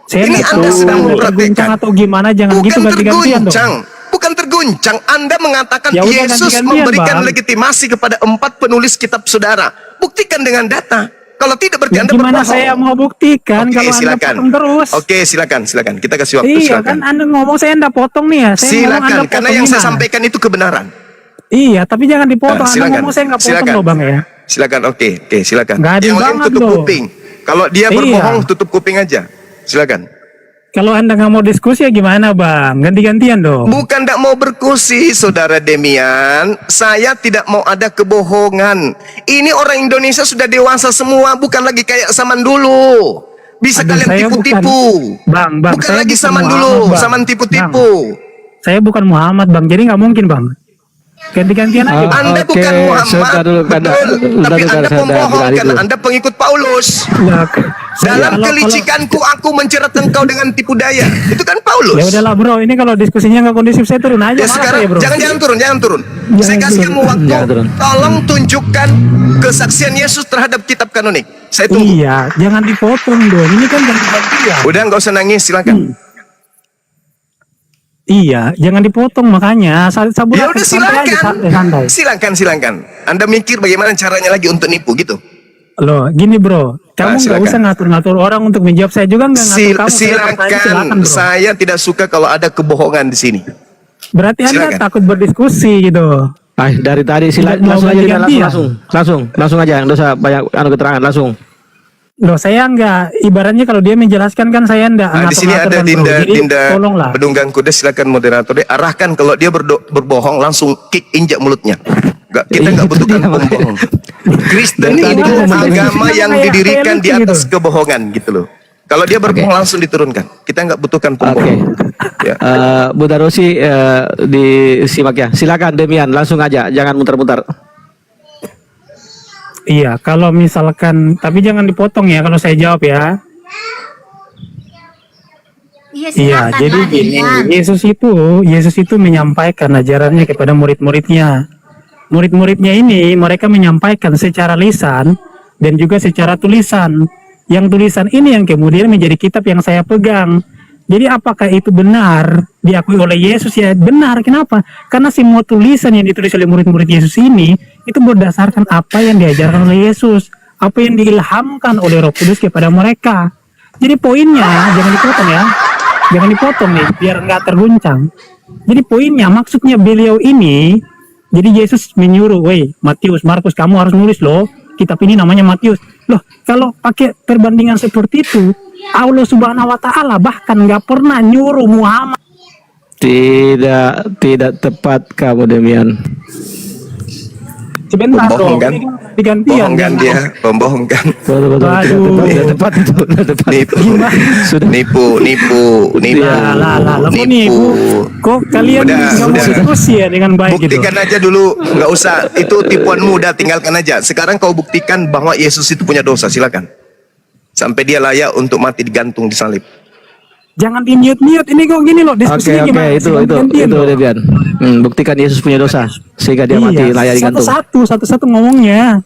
Saya Ini nggak Anda tahu sedang terguncang mempraktekkan. atau gimana, jangan gitu ganti-gantian dong. Bukan terguncang. Anda mengatakan Ya udah, Yesus ganti-gantian, memberikan Bang. legitimasi kepada 4 penulis kitab saudara. Buktikan dengan data. Kalau tidak berarti Ya, Anda gimana berbohong. saya mau buktikan Oke, kalau Anda silakan. potong terus? Oke, silakan. Kita kasih waktu, Iya, silakan. kan Anda ngomong saya Anda potong nih ya. Saya ngomong Silakan, Anda karena potong yang saya gimana? sampaikan itu kebenaran. Iya, tapi jangan dipotong. Anda Silakan. ngomong saya nggak potong Silakan. loh, Bang ya. Silakan, oke, silakan. Nggak adil Yang lain banget tutup loh. kuping. Kalau dia Iya. berbohong, tutup kuping aja. Silakan. Kalau Anda nggak mau diskusi ya gimana, Bang? Ganti-gantian dong. Bukan tidak mau berkusi, Saudara Demian. Saya tidak mau ada kebohongan. Ini orang Indonesia sudah dewasa semua, bukan lagi kayak zaman dulu. Bisa Aduh, kalian saya tipu-tipu. Bang, Bukan saya lagi bukan zaman Muhammad, dulu, Bang. zaman tipu-tipu. Saya bukan Muhammad, Bang. Jadi nggak mungkin, Bang. Ganti-gantian aja, Bang. Anda Oke, bukan Muhammad, sebentar dulu, betul. Tapi sebentar, Anda saya pembohong bilang karena itu. Anda pengikut Paulus. Ya, Dalam kalau- kelicikanku aku mencerat engkau dengan tipu daya. Itu kan Paulus. Ya udahlah, Bro. Ini kalau diskusinya nggak kondusif, saya turun aja. Ya Malas sekarang saya, Bro. jangan turun. Saya Jangan kasih turun. kamu waktu. Jangan turun. Tolong tunjukkan kesaksian Yesus terhadap kitab kanonik. Saya tunggu. Iya, jangan dipotong dong. Ini kan ganti-gantian. Udah nggak usah nangis, silakan. Iya, jangan dipotong makanya. Sabar Ya udah santai. silakan. Anda mikir bagaimana caranya lagi untuk nipu gitu. Loh, gini bro, kamu nggak silakan. usah ngatur-ngatur orang untuk menjawab. Saya juga nggak ngatur kamu. Saya bertanya, Silakan. bro. Saya tidak suka kalau ada kebohongan di sini. Berarti Anda Silakan. takut berdiskusi gitu. Dari tadi Mau langsung aja kita ganti-gantian? langsung aja, nggak usah banyak keterangan langsung. Loh, saya nggak, ibaratnya kalau dia menjelaskan kan saya nggak Nah, di sini ada kan, bro. Jadi Dinda tolonglah. Pedunggang Kuda, silakan moderator deh, arahkan kalau dia berbohong langsung kick injak mulutnya. Kita nggak butuhkan pembohong. Kristen Dari tadi itu kita agama yang kayak didirikan di lucu atas gitu. kebohongan gitu loh. Kalau dia berbohong langsung diturunkan. Kita nggak butuhkan pembohong. Ya. Bu Darosi disimak ya. Silakan Demian, langsung aja, jangan muter-muter. Iya, kalau misalkan, tapi jangan dipotong ya kalau saya jawab ya. Iya, Iya, silakan, jadi Pak gini, Demian. Yesus itu menyampaikan ajarannya kepada murid-muridnya. Murid-muridnya ini mereka menyampaikan secara lisan dan juga secara tulisan. Yang tulisan ini yang kemudian menjadi kitab yang saya pegang. Jadi apakah itu benar diakui oleh Yesus? Ya benar. Kenapa? Karena semua tulisan yang ditulis oleh murid-murid Yesus ini itu berdasarkan apa yang diajarkan oleh Yesus, apa yang diilhamkan oleh Roh Kudus kepada mereka. Jadi poinnya jangan dipotong ya. Jangan dipotong nih, biar nggak terguncang. Jadi poinnya, maksudnya beliau ini, jadi Yesus menyuruh, weh Matius, Markus, kamu harus nulis loh, kitab ini namanya Matius. Loh, kalau pakai perbandingan seperti itu, Allah Subhanahu wa taala bahkan nggak pernah nyuruh Muhammad. Tidak tepat kamu demian. Sebentar Pembohong dong, kan? ini kan digantian. Bohong kan dia, pembohong kan. Betul, Aduh. tidak tepat itu, tidak tepat. Nipu, Sudah. nipu. Lah, kok nipu? Kok kalian Udah, nggak mau udah. diskusi ya dengan baik gitu? Buktikan aja dulu, nggak usah. Itu tipuan muda, tinggalkan aja. Sekarang kau buktikan bahwa Yesus itu punya dosa, silakan. Sampai dia layak untuk mati digantung di salib. Jangan di mute, ini kok gini loh, Oke, diskusinya oke, gimana? itu Debian. Buktikan Yesus punya dosa sehingga dia mati layak digantung. Satu-satu ngomongnya.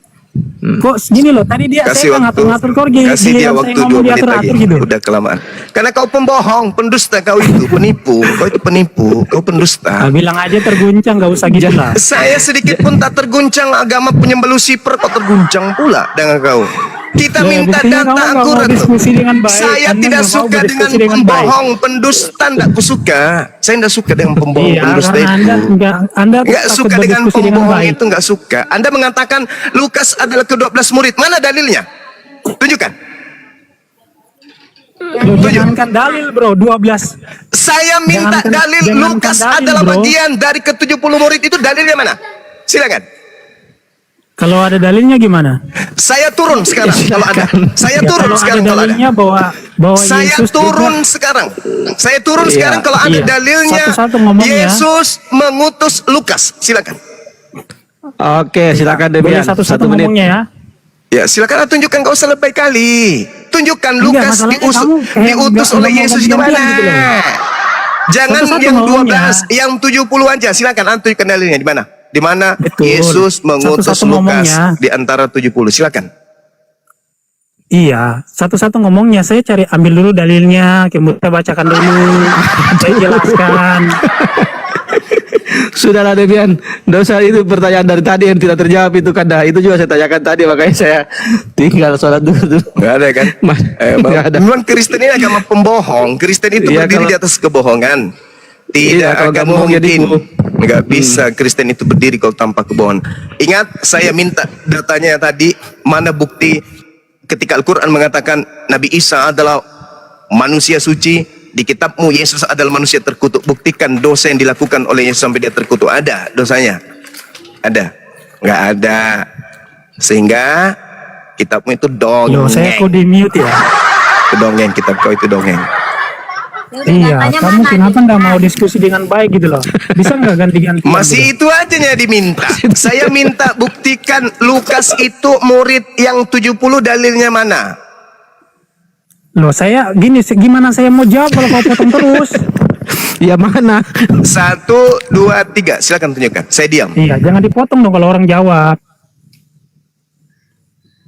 Kok gini loh, tadi dia Kasih saya waktu, ngatur-ngatur kok gini. kasih dia waktu 2 menit lagi. Gitu. Udah kelamaan. Karena kau pembohong, pendusta kau itu, penipu. Kau itu penipu, kau pendusta. Nah, bilang aja terguncang, nggak usah gitu lah. Saya sedikit pun tak terguncang, agama penyembah Lucifer kok terguncang pula dengan kau. Kita Ya, minta buktinya data kamu nggak mau akurat. diskusi dengan baik. Saya Anda tidak nggak mau suka dengan berdiskusi dengan baik. pembohong, pendusta tidak suka. Saya tidak suka dengan pembohong, Iya, pendusta karena itu. Anda Nggak takut suka dengan berdiskusi dengan pembohong baik. itu, nggak suka. Anda mengatakan Lukas adalah ke-12 murid. Mana dalilnya? Tunjukkan. Loh, jangankan dalil bro, 12. Saya minta Jangankan- dalil jangankan Lukas dalil, adalah bro. bagian dari ke-70 murid itu, dalilnya mana? Silakan. Kalau ada dalilnya gimana? Saya turun sekarang kalau ada. Saya Ya, turun kalau sekarang ada kalau ada. dalilnya bahwa Saya Yesus turun juga- sekarang. Saya turun Iya, sekarang kalau ada iya. dalilnya. Satu-satu ngomongnya. Yesus mengutus Lukas. Silakan. Oke, silakan boleh Debian. satu-satu 1 menit. ngomongnya ya. Ya, silakan tunjukkan, gak usah lebay kali. Tunjukkan Enggak, Lukas masalahnya kamu kayak diutus nggak oleh ngomong Yesus gantian gimana? gitu loh. Jangan Satu-satu yang ngomongnya. 12, yang 70 aja. Silakan tunjukkan dalilnya di mana? Di mana Betul. Yesus mengutus Satu-satu Lukas ngomongnya. di antara 70. Silakan. Iya, satu-satu ngomongnya. Saya cari ambil dulu dalilnya, kemudian saya bacakan dulu, saya jelaskan. Sudahlah Debian, dosa itu pertanyaan dari tadi yang tidak terjawab itu kan dah. Itu juga saya tanyakan tadi, makanya saya tinggal sholat dulu. Nggak ada kan? Mas, nggak ada. Memang Kristen ini agama pembohong. Kristen itu Iya, berdiri kalau- di atas kebohongan. Tidak Iya, kalau akan nggak bohong jadi mungkin. bohong. Nggak bisa Kristen itu berdiri kalau tanpa kebohongan. Ingat, saya minta datanya tadi. Mana bukti ketika Al-Quran mengatakan Nabi Isa adalah manusia suci. Di kitabmu Yesus adalah manusia terkutuk. Buktikan dosa yang dilakukan oleh Yesus sampai dia terkutuk. Ada dosanya? Ada? Nggak ada. Sehingga kitabmu itu Loh, saya kok dongeng. di mute ya? Itu dongeng, kitab kau itu dongeng. Iya, kamu kenapa nggak mau diskusi dengan baik gitu loh? Bisa nggak ganti-ganti? Masih itu aja yang diminta. Saya minta buktikan Lukas itu murid yang 70, dalilnya mana? Loh, saya gini, gimana saya mau jawab kalau kau potong terus? Ya mana? 1, 2, 3. Silakan tunjukkan. Saya diam. Iya, jangan dipotong dong kalau orang jawab.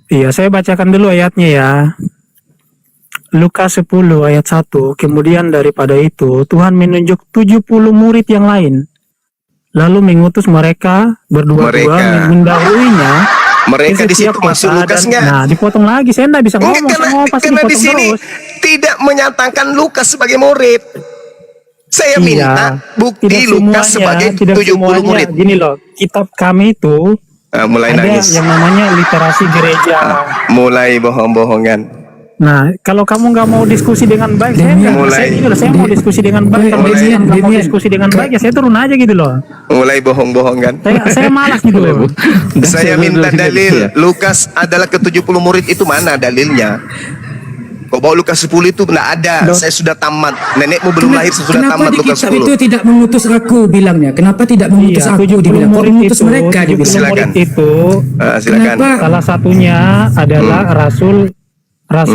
Iya, saya bacakan dulu ayatnya ya. Lukas 10 ayat 1. Kemudian daripada itu, Tuhan menunjuk 70 murid yang lain. Lalu mengutus mereka berdua-dua Mereka. mendahuluinya. Mereka ke di situ setiap masuk kota Lukas dan- nggak? Nah, dipotong lagi. Saya nggak bisa Enggak, ngomong. Saya ngomong pasti karena di dipotong sini terus. tidak menyatakan Lukas sebagai murid. Saya minta bukti tidak Lukas semuanya, sebagai tidak 70 semuanya. murid. Gini loh, kitab kami itu Mulai ada nangis. yang namanya literasi gereja. Mulai bohong-bohongan. Nah, kalau kamu nggak mau diskusi dengan baik, saya nggak. Mulai. Saya gini loh, saya mau diskusi dengan baik. Kalau Mulai. saya nggak mau diskusi dengan baik, ya saya turun aja gitu loh. Mulai bohong-bohongan. Saya malas gitu loh. Saya minta dalil Ya. Lukas adalah ke-70 murid itu mana dalilnya? Kau bawa Lukas 10 itu nggak ada. Saya sudah tamat. Nenekmu belum lahir sudah Kenapa tamat di Lukas kitab 10. itu tidak mengutus aku bilangnya? Kenapa tidak mengutus Iya, aku 70 dibilang? Kok murid mengutus itu, mereka 70 dibilang? Silakan. murid itu Silakan. Kenapa? salah satunya adalah Rasul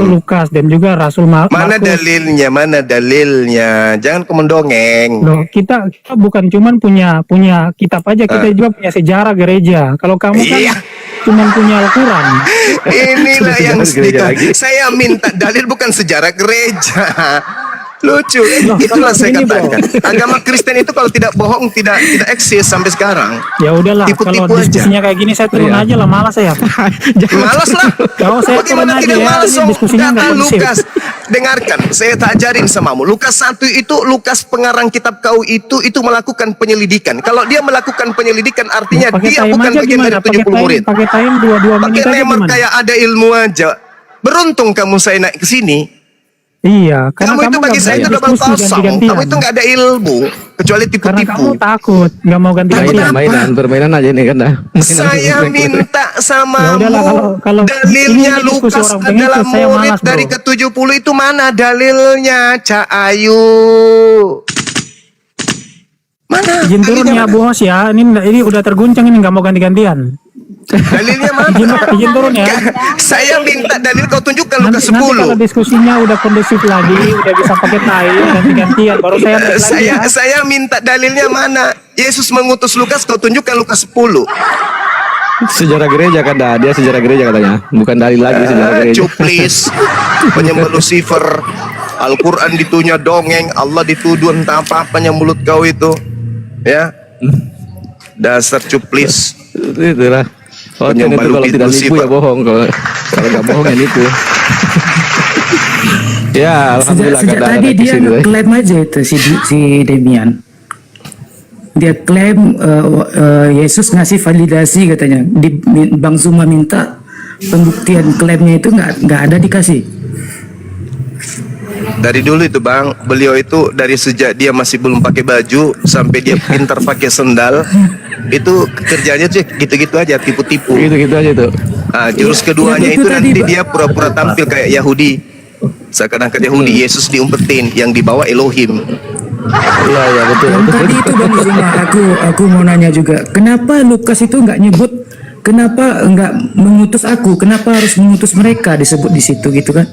Lukas dan juga Rasul Mana Markus. dalilnya? Mana dalilnya? Jangan kau mendongeng. Loh, kita bukan cuman punya kitab aja, kita juga punya sejarah gereja. Kalau kamu kan Iya. cuman punya Al-Quran. Inilah yang Sejarah gereja sedikit. lagi. Saya minta dalil bukan sejarah gereja. Lucu. Itulah kalau saya begini, katakan. Agama Kristen itu kalau tidak bohong tidak eksis sampai sekarang. Ya udahlah, Tipu-tipu kalau aja. diskusinya kayak gini saya turun Iya. aja lah, malas saya. Malas lah. Kalau saya Bagaimana turun tidak aja ya, malas? ini Song? diskusinya Kata nggak kondusif. Lukas. Dengarkan, saya tak ajarin samamu. Lukas 1 itu Lukas pengarang kitab kau itu melakukan penyelidikan. Kalau dia melakukan penyelidikan artinya Pakai dia time bukan aja bagian gimana? dari 70 murid. Pakai time 2 menit Pakai aja nemer gimana? kayak ada ilmu aja. Beruntung kamu saya naik ke sini. Iya, karena Kamu itu bagi nggak saya itu berani double diskusi kosong. ganti-gantian. Kamu itu nggak ada ilmu kecuali Karena kamu tipu-tipu. takut, nggak mau ganti-gantian. Mainan, permainan aja ini kan dah. Saya minta Ya samamu udahlah, kalau dalilnya ini diskusi Lukas orang pengikut, adalah saya murid malas, bro. dari ke-70 itu mana dalilnya Cak Ayu? Mana? Izin turun Dalilnya ya mana? bos ya, ini udah terguncang ini nggak mau ganti-gantian. Dalilnya mana? Izin turun ya. Saya minta dalil kau tunjukkan Lukas Nanti kalau 10. diskusinya udah kondusif lagi, udah bisa pakai time ganti-gantian, baru saya naik lagi ya. Saya minta dalilnya mana? Yesus mengutus Lukas, kau tunjukkan Lukas 10. Sejarah gereja kan dah, dia sejarah gereja katanya. Bukan dalil lagi sejarah gereja. Cuplis, penyembah Lucifer, Al-Quran ditunya dongeng, Allah dituduh entah apa-apanya mulut kau itu, ya. Dasar cuplis. Itulah. Konten itu Penyembah kalau tidak nipu Lucifer. ya bohong. Kalau nggak bohong ya nipu. Ya, alhamdulillah Sejak kan tadi ada dia kesini. ngeklaim aja itu si Demian. Dia klaim Yesus ngasih validasi katanya. Bang Zuma minta pembuktian klaimnya itu nggak ada dikasih. Dari dulu itu bang, beliau itu dari sejak dia masih belum pakai baju sampai dia pintar pakai sendal, itu kerjanya tuh gitu-gitu aja, tipu-tipu. Gitu-gitu aja tuh. Nah, jurus Iya, keduanya iya, itu itu tadi, nanti Pak. dia pura-pura tampil kayak Yahudi. Seakan-akan Yahudi, Yesus diumpetin, yang dibawa Elohim. Iya, iya betul. Yang tadi itu Bang Zuma, aku mau nanya juga, kenapa Lukas itu nggak nyebut, kenapa nggak mengutus aku, kenapa harus mengutus mereka disebut di situ gitu kan?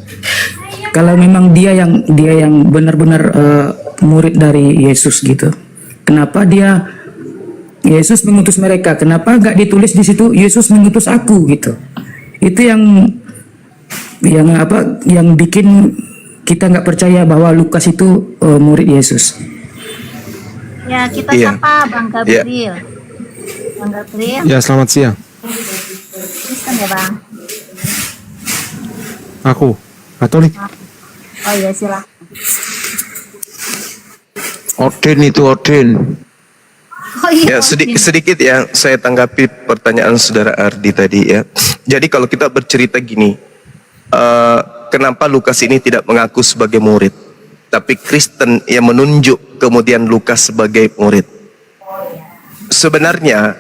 Kalau memang dia yang benar-benar murid dari Yesus gitu, kenapa Yesus mengutus mereka? Kenapa nggak ditulis di situ Yesus mengutus aku gitu? Itu yang bikin kita nggak percaya bahwa Lukas itu murid Yesus. Ya, kita Iya. sapa Bang Gabriel. Bang Gabriel, Ya, selamat siang. Kristen ya Bang? Aku Katolik. Oh iya, silakan. Orden itu orden. Oh iya, Ya sedikit ya saya tanggapi pertanyaan saudara Ardi tadi ya. Jadi kalau kita bercerita gini, kenapa Lukas ini tidak mengaku sebagai murid, tapi Kristen yang menunjuk kemudian Lukas sebagai murid. Sebenarnya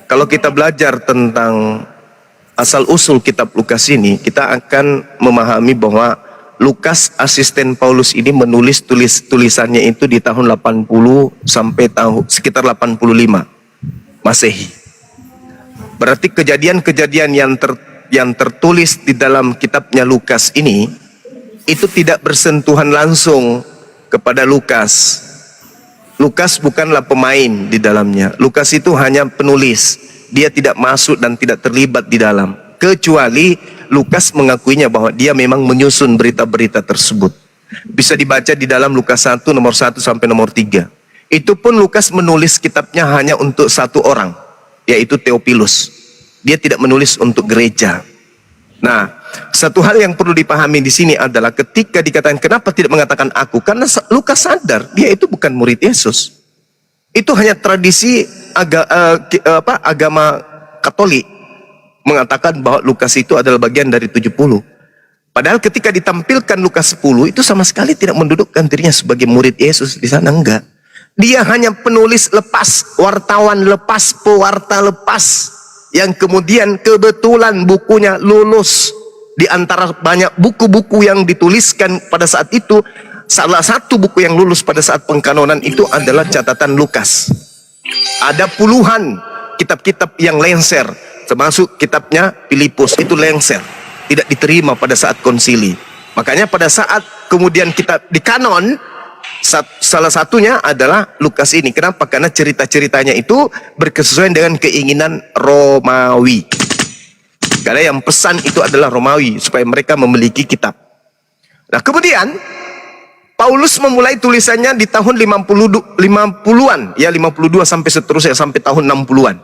kalau kita belajar tentang asal usul kitab Lukas ini, kita akan memahami bahwa Lukas asisten Paulus ini menulis tulisannya itu di tahun 80 sampai sekitar 85 Masehi. Berarti kejadian-kejadian yang tertulis di dalam kitabnya Lukas ini itu tidak bersentuhan langsung kepada Lukas. Lukas bukanlah pemain di dalamnya. Lukas itu hanya penulis. Dia tidak masuk dan tidak terlibat di dalam. Kecuali Lukas mengakuinya bahwa dia memang menyusun berita-berita tersebut. Bisa dibaca di dalam Lukas 1 nomor 1 sampai nomor 3. Itu pun Lukas menulis kitabnya hanya untuk satu orang, yaitu Theophilus. Dia tidak menulis untuk gereja. Nah, satu hal yang perlu dipahami di sini adalah ketika dikatakan kenapa tidak mengatakan aku, karena Lukas sadar dia itu bukan murid Yesus. Itu hanya tradisi agama Katolik mengatakan bahwa Lukas itu adalah bagian dari 70. Padahal ketika ditampilkan Lukas 10 itu sama sekali tidak mendudukkan dirinya sebagai murid Yesus di sana, enggak. Dia hanya penulis lepas, wartawan lepas, pewarta lepas, yang kemudian kebetulan bukunya lulus. Di antara banyak buku-buku yang dituliskan pada saat itu, salah satu buku yang lulus pada saat pengkanonan itu adalah catatan Lukas. Ada puluhan kitab-kitab yang lengser, termasuk kitabnya Filipus, itu lengser, tidak diterima pada saat konsili. Makanya pada saat kemudian kitab di kanon, salah satunya adalah Lukas ini. Kenapa? Karena cerita-ceritanya itu berkesesuaian dengan keinginan Romawi. Karena yang pesan itu adalah Romawi supaya mereka memiliki kitab. Nah kemudian Paulus memulai tulisannya di tahun 50-an, ya 52 sampai seterusnya sampai tahun 60-an.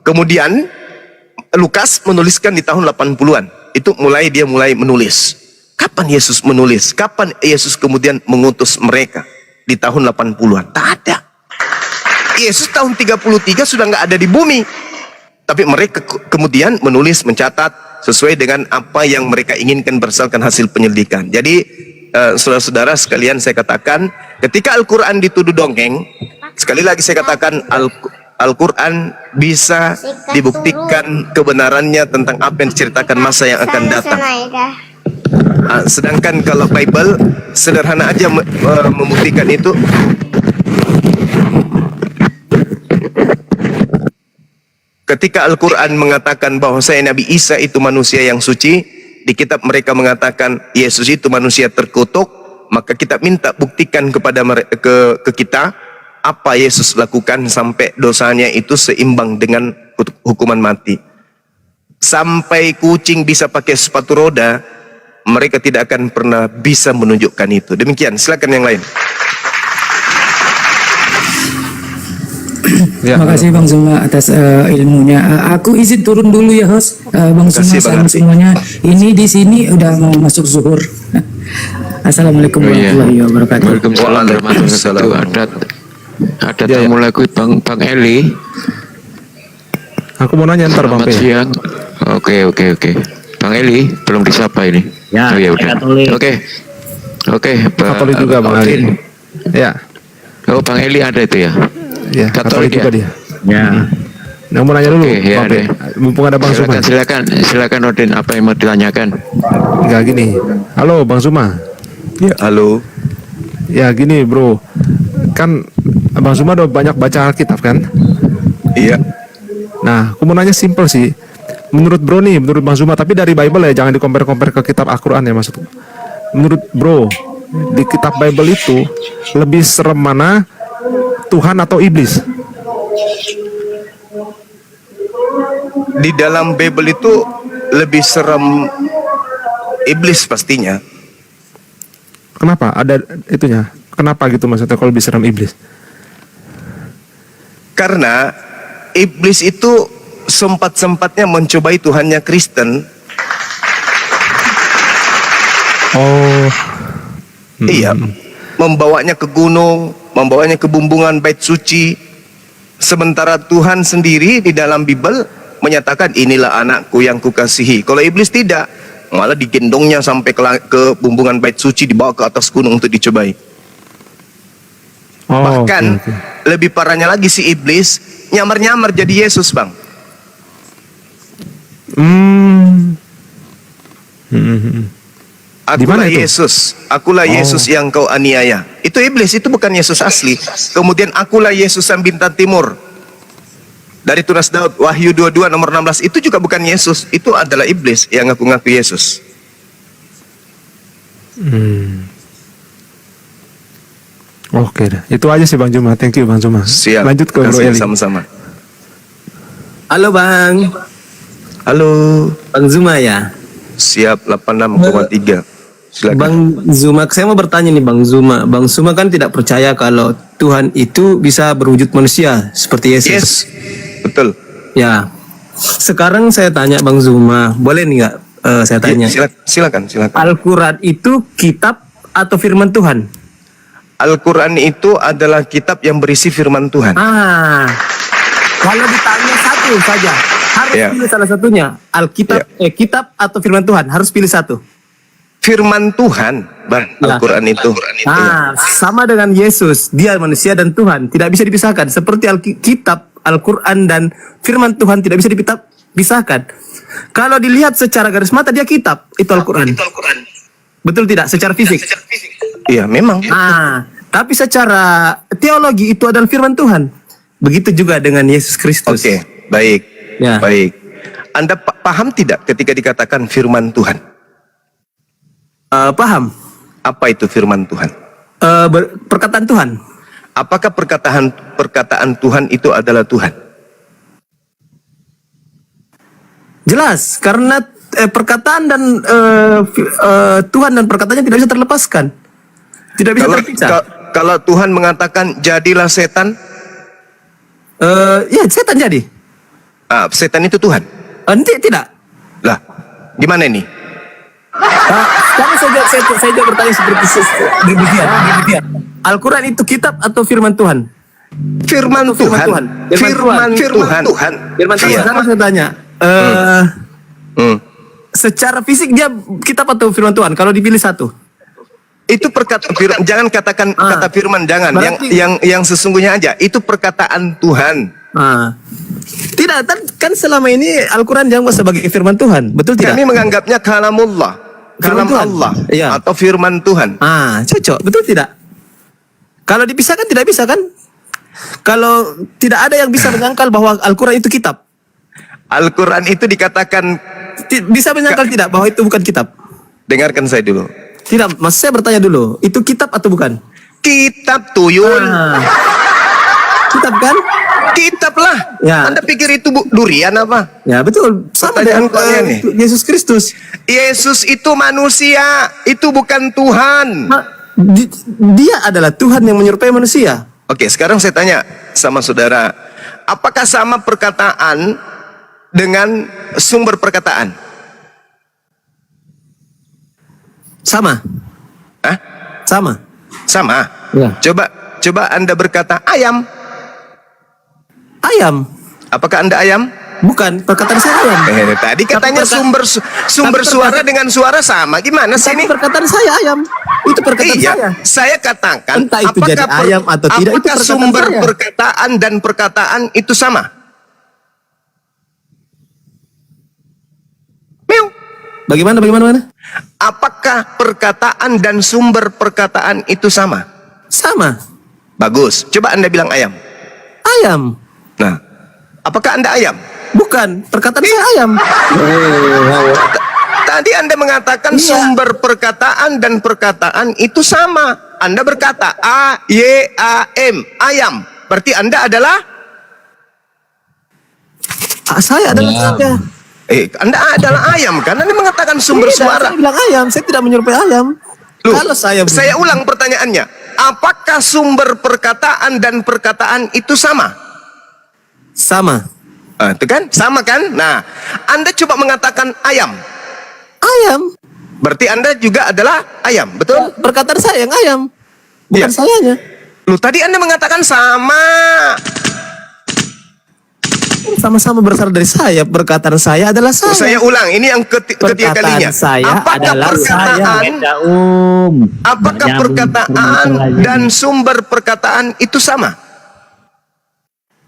Kemudian Lukas menuliskan di tahun 80-an. Itu dia mulai menulis. Kapan Yesus menulis? Kapan Yesus kemudian mengutus mereka? Di tahun 80-an. Tak ada. Yesus tahun 33 sudah nggak ada di bumi. Tapi mereka kemudian menulis, mencatat sesuai dengan apa yang mereka inginkan berdasarkan hasil penyelidikan. Jadi saudara-saudara sekalian, saya katakan ketika Al-Quran dituduh dongeng, sekali lagi saya katakan Al-Quran bisa dibuktikan kebenarannya tentang apa yang diceritakan masa yang akan datang. Sedangkan kalau Bible sederhana aja membuktikan itu. Ketika Al-Quran mengatakan bahwa Nabi Isa itu manusia yang suci, di kitab mereka mengatakan Yesus itu manusia terkutuk, maka kita minta buktikan kepada ke kita apa Yesus lakukan sampai dosanya itu seimbang dengan hukuman mati. Sampai kucing bisa pakai sepatu roda, mereka tidak akan pernah bisa menunjukkan itu. Demikian, silakan yang lain. Terima kasih Bang Zuma atas ilmunya. Aku izin turun dulu ya host. Bang Zuma sama semuanya. Ini di sini udah mau masuk zuhur. Assalamualaikum warahmatullahi wabarakatuh. Waalaikumsalam warahmatullahi wabarakatuh. Ada tamu lagi Bang Eli. Aku mau nanya ntar Bang Selamat siang. Oke. Bang Eli belum disapa ini. Ya, oh ya udah. Oke. Katolik juga Bang Eli. Ya. Oh Bang Eli ada itu ya. Ya, Katolik juga dia. Ya. Nah, mau nanya dulu, ya, Bang Pe. Mumpung ada Bang Zuma. Silakan Odin, apa yang mau ditanyakan? Enggak gini. Halo Bang Zuma. Ya, halo. Ya gini bro, kan Bang Zuma udah banyak baca Alkitab kan? Iya. Nah, aku mau nanya simple sih. Menurut bro nih, menurut Bang Zuma, tapi dari Bible ya, jangan di-compare ke kitab Al-Quran ya maksudku. Menurut bro, di kitab Bible itu lebih serem mana, Tuhan atau iblis? Di dalam Bible itu lebih serem iblis pastinya. Kenapa? Ada itunya. Kenapa gitu maksudnya kalau lebih serem iblis? Karena iblis itu sempat-sempatnya mencobai Tuhannya Kristen. Oh. Iya. Membawanya ke gunung, membawanya ke bumbungan bait suci. Sementara Tuhan sendiri di dalam Bible menyatakan inilah anakku yang kukasihi. Kalau iblis tidak, malah digendongnya sampai ke bumbungan bait suci, dibawa ke atas gunung untuk dicobai. Oh, Bahkan okay. lebih parahnya lagi si iblis nyamar-nyamar jadi Yesus, Bang. Akulah Yesus, akulah Yesus yang kau aniaya. Itu iblis, itu bukan Yesus asli. Kemudian akulah Yesus yang bintang timur. Dari tunas Daud, Wahyu 22 nomor 16, itu juga bukan Yesus, itu adalah iblis yang ngaku-ngaku Yesus. Oke dah. Itu aja sih Bang Zuma. Thank you Bang Zuma. Siap. Lanjut ke Bro Eli. Sama-sama. Halo Bang. Halo. Bang Zuma ya? Siap, 86,3. Silakan. Bang Zuma, saya mau bertanya nih Bang Zuma. Bang Zuma kan tidak percaya kalau Tuhan itu bisa berwujud manusia seperti Yesus. Yes, betul. Ya. Sekarang saya tanya Bang Zuma, boleh nih nggak saya tanya? Silakan. Al-Quran itu kitab atau firman Tuhan? Al-Quran itu adalah kitab yang berisi firman Tuhan. Kalau ditanya satu saja, harus pilih salah satunya. Alkitab, kitab atau firman Tuhan, harus pilih satu. Firman Tuhan, Bang, Al-Quran itu. Sama dengan Yesus, dia manusia dan Tuhan, tidak bisa dipisahkan. Seperti Alkitab, Al-Quran dan firman Tuhan tidak bisa dipisahkan. Kalau dilihat secara garis mata dia kitab, itu Al-Quran. Betul tidak? Secara fisik. Iya, memang. Tapi secara teologi itu adalah firman Tuhan. Begitu juga dengan Yesus Kristus. Oke, baik. Ya. Baik. Anda paham tidak ketika dikatakan firman Tuhan? Paham. Apa itu firman Tuhan? Perkataan Tuhan. Apakah perkataan Tuhan itu adalah Tuhan? Jelas, karena perkataan dan Tuhan dan perkataannya tidak bisa terlepaskan. Tidak bisa Kalau, terpisah. kalau Tuhan mengatakan jadilah setan, Ya, setan jadi. setan itu Tuhan. Tidak. Lah, gimana ini? Sekarang saya juga bertanya seperti demikian. Al-Quran itu kitab atau firman Tuhan? Firman Tuhan. Firman Tuhan. Firman Tuhan. Iya. Sekarang saya tanya, secara fisik dia kitab atau firman Tuhan? Kalau dipilih satu, Itu jangan katakan kata firman, jangan. Berarti- Yang sesungguhnya aja. Itu perkataan Tuhan. tidak kan selama ini Al-Quran dianggap sebagai firman Tuhan, betul tidak? Kami menganggapnya kalamullah, Firman kalam Tuhan. Allah, Iya. atau firman Tuhan. Cocok, betul tidak? Kalau dipisahkan tidak bisa kan? Kalau tidak ada yang bisa menyangkal bahwa Al-Quran itu kitab, Al-Quran itu dikatakan, bisa menyangkal tidak bahwa itu bukan kitab? dengarkan saya dulu. Tidak, maksud saya bertanya dulu, itu kitab atau bukan? Kitab tuyul. Kitab kan? Kitab lah. Ya. Anda pikir itu durian apa? Ya betul, sama Pertanyaan dengan kalian nih. Yesus Kristus. Yesus itu manusia, itu bukan Tuhan. Dia adalah Tuhan yang menyerupai manusia. Oke, sekarang saya tanya sama saudara, apakah sama perkataan dengan sumber perkataan? Sama. Hah? Sama. Sama? Ya. Coba Anda berkata ayam. Ayam. Apakah Anda ayam? Bukan, perkataan saya ayam. Tadi katanya sumber suara dengan suara sama. Gimana sih Tapi ini? perkataan saya ayam. Itu perkataan Iya, saya. saya katakan Entah itu jadi ayam atau tidak, itu apakah perkataan sumber saya. perkataan dan perkataan itu sama? Meong. Bagaimana? Apakah perkataan dan sumber perkataan itu sama? Sama. Bagus. Coba Anda bilang ayam. Ayam. Nah, apakah Anda ayam? Bukan, perkataan saya ayam. Tadi Anda mengatakan Iya. sumber perkataan dan perkataan itu sama. Anda berkata A-Y-A-M, ayam. Berarti Anda adalah Saya adalah saya. Anda adalah ayam kan? Anda mengatakan sumber Tidak, suara. Saya bilang ayam, saya tidak menyerupai ayam. Loh, Kalau saya ulang pertanyaannya. Apakah sumber perkataan dan perkataan itu sama? sama. Itu kan? Sama kan? Nah, Anda coba mengatakan ayam. Ayam. Berarti Anda juga adalah ayam, betul? Perkataan saya yang ayam. Bukan Iya. sayanya. Loh, tadi Anda mengatakan sama. Sama-sama berasal dari saya. Perkataan saya adalah saya. Saya ulang, ini yang ketiga Perkataan kalinya. saya adalah perkataan, apakah perkataan dan sumber perkataan itu sama?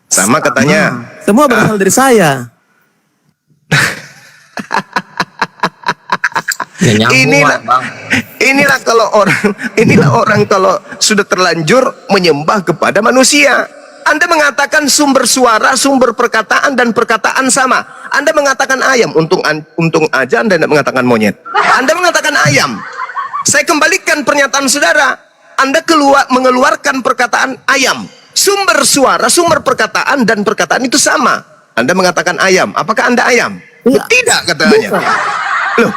Sama katanya. Semua berasal dari saya. Inilah orang kalau sudah terlanjur menyembah kepada manusia. Anda mengatakan sumber suara, sumber perkataan dan perkataan sama. Anda mengatakan ayam, untung aja Anda tidak mengatakan monyet. Anda mengatakan ayam. Saya kembalikan pernyataan saudara. Anda mengeluarkan perkataan ayam. Sumber suara, sumber perkataan dan perkataan itu sama. Anda mengatakan ayam. Apakah Anda ayam? Iya. Tidak katanya. Bukan. Loh,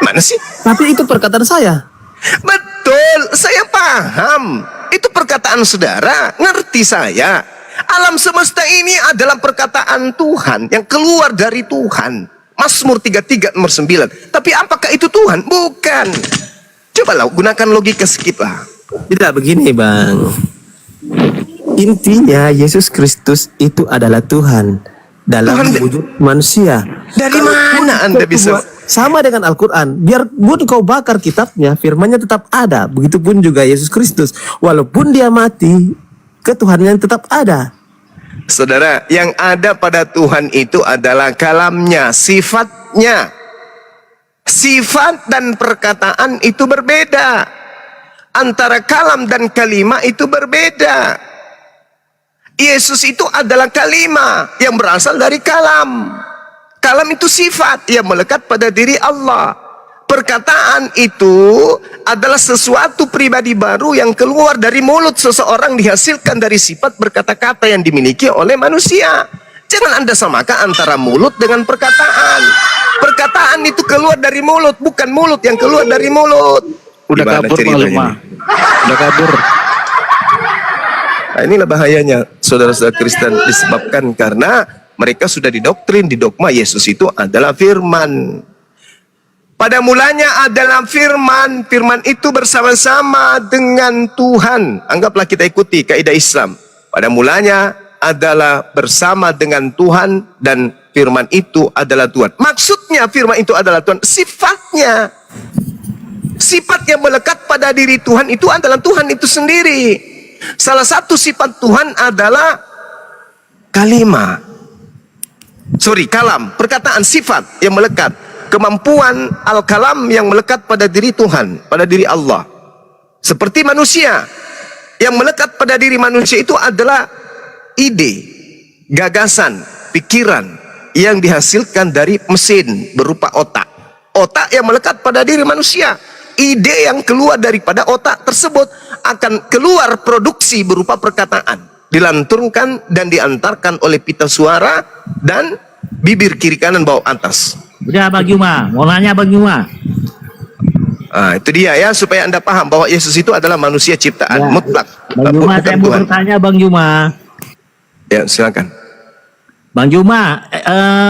mana sih? Tapi itu perkataan saya. Betul, saya paham. Itu perkataan saudara, ngerti saya. Alam semesta ini adalah perkataan Tuhan yang keluar dari Tuhan. Mazmur 33 nomor 9. Tapi apakah itu Tuhan? Bukan. Cobalah gunakan logika sedikit lah. Tidak begini, Bang. Intinya Yesus Kristus itu adalah Tuhan dalam Tuhan wujud manusia. Dari mana Anda bisa? Sama dengan Al-Quran. Biarpun kau bakar kitabnya, firmannya tetap ada. Begitupun juga Yesus Kristus. Walaupun dia mati, ketuhanannya tetap ada. Saudara, yang ada pada Tuhan itu adalah kalamnya, sifatnya. Sifat dan perkataan itu berbeda. Antara kalam dan kalimah itu berbeda. Yesus itu adalah kalimah yang berasal dari kalam. Kalam itu sifat yang melekat pada diri Allah. Perkataan itu adalah sesuatu pribadi baru yang keluar dari mulut seseorang, dihasilkan dari sifat berkata-kata yang dimiliki oleh manusia. Jangan Anda samakan antara mulut dengan perkataan. Perkataan itu keluar dari mulut, bukan mulut yang keluar dari mulut. Udah Gimana kabur Bang ceritanya Zuma. nih? Udah kabur. Nah, inilah bahayanya saudara-saudara Kristen, disebabkan karena mereka sudah didoktrin di dogma Yesus itu adalah firman. Pada mulanya adalah firman, firman itu bersama-sama dengan Tuhan. Anggaplah kita ikuti kaidah Islam. Pada mulanya adalah bersama dengan Tuhan dan firman itu adalah Tuhan. Maksudnya firman itu adalah Tuhan, sifatnya. Sifat yang melekat pada diri Tuhan itu adalah Tuhan itu sendiri. Salah satu sifat Tuhan adalah kalam, perkataan, sifat yang melekat. Kemampuan al-kalam yang melekat pada diri Tuhan, pada diri Allah. Seperti manusia, yang melekat pada diri manusia itu adalah ide, gagasan, pikiran yang dihasilkan dari mesin berupa otak. Otak yang melekat pada diri manusia. Ide yang keluar daripada otak tersebut akan keluar produksi berupa perkataan, dilanturkan dan diantarkan oleh pita suara dan bibir kiri kanan bawah atas. Udah Bang Juma, mau nanya Bang Juma. Ah, itu dia ya, supaya Anda paham bahwa Yesus itu adalah manusia ciptaan Ya. mutlak. Bang Juma, bukan saya mau Tuhan. bertanya Bang Juma. Ya, silakan. Bang Juma,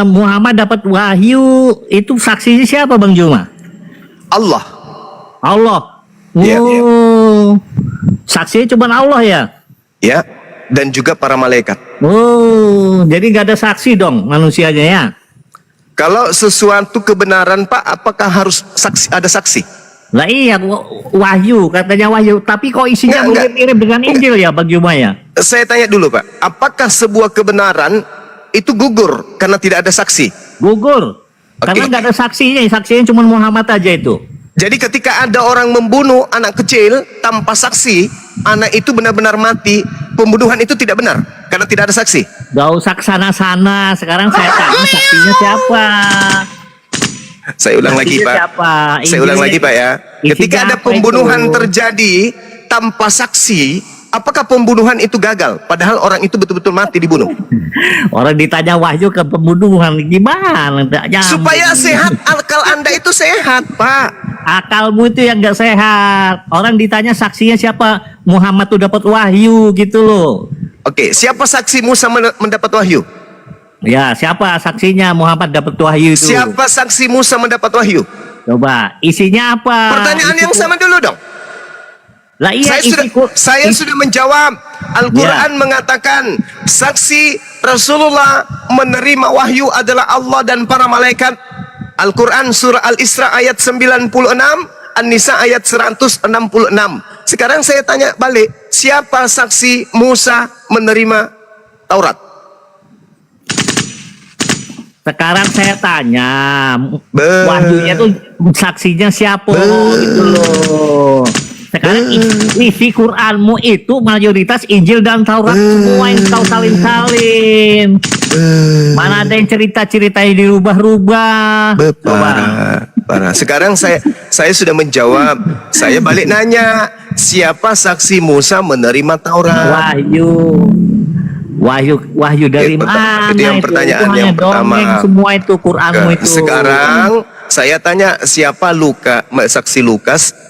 Muhammad dapat wahyu itu saksinya siapa Bang Juma? Allah. Allah. Iya, iya. Saksinya cuma Allah ya? Ya, dan juga para malaikat. Oh, jadi nggak ada saksi dong manusianya ya? Kalau sesuatu kebenaran, Pak, apakah harus ada saksi? Lah iya, wahyu, katanya wahyu. Tapi kok isinya Enggak. mirip-mirip dengan Injil ya Bang Juma ya? Saya tanya dulu, Pak, apakah sebuah kebenaran itu gugur karena tidak ada saksi? Gugur. Oke. Karena nggak ada saksinya, saksinya cuma Muhammad aja itu. Jadi ketika ada orang membunuh anak kecil tanpa saksi, anak itu benar-benar mati, pembunuhan itu tidak benar karena tidak ada saksi. Gak usah kesana-sana. Sekarang saya tanya saksinya siapa? Saya ulang lagi, Saksinya Pak. siapa? Saya ulang lagi, Pak ya. Ketika Isinya ada apa pembunuhan itu? terjadi tanpa saksi, apakah pembunuhan itu gagal? Padahal orang itu betul-betul mati dibunuh. Orang ditanya wahyu ke pembunuhan gimana? Nggak nyambung. Supaya sehat, akal Anda itu sehat, Pak. Akalmu itu yang nggak sehat. Orang ditanya saksinya siapa? Muhammad tuh dapat wahyu gitu loh. Oke, siapa saksi Musa mendapat wahyu? Ya, siapa saksinya Muhammad dapat wahyu itu? Siapa saksi Musa mendapat wahyu? Coba, isinya apa? Pertanyaan yang Isi- sama dulu dong. Lah iya, Saya sudah menjawab. Al-Quran mengatakan saksi Rasulullah menerima wahyu adalah Allah dan para malaikat. Al-Quran surah Al-Isra ayat 96, An-Nisa ayat 166. Sekarang saya tanya balik, siapa saksi Musa menerima Taurat? Sekarang saya tanya, Be- wahyunya tuh saksinya siapa gitu loh. Sekarang isi Quranmu itu mayoritas Injil dan Taurat semua yang kau salin-salin. Mana ada yang cerita-ceritanya dirubah-rubah. Coba. Parah. Sekarang saya sudah menjawab. Saya balik nanya, siapa saksi Musa menerima Taurat? Wahyu dari mana itu yang itu? pertanyaan Itu yang hanya pertama. dongeng semua itu Quranmu itu. Sekarang saya tanya, siapa saksi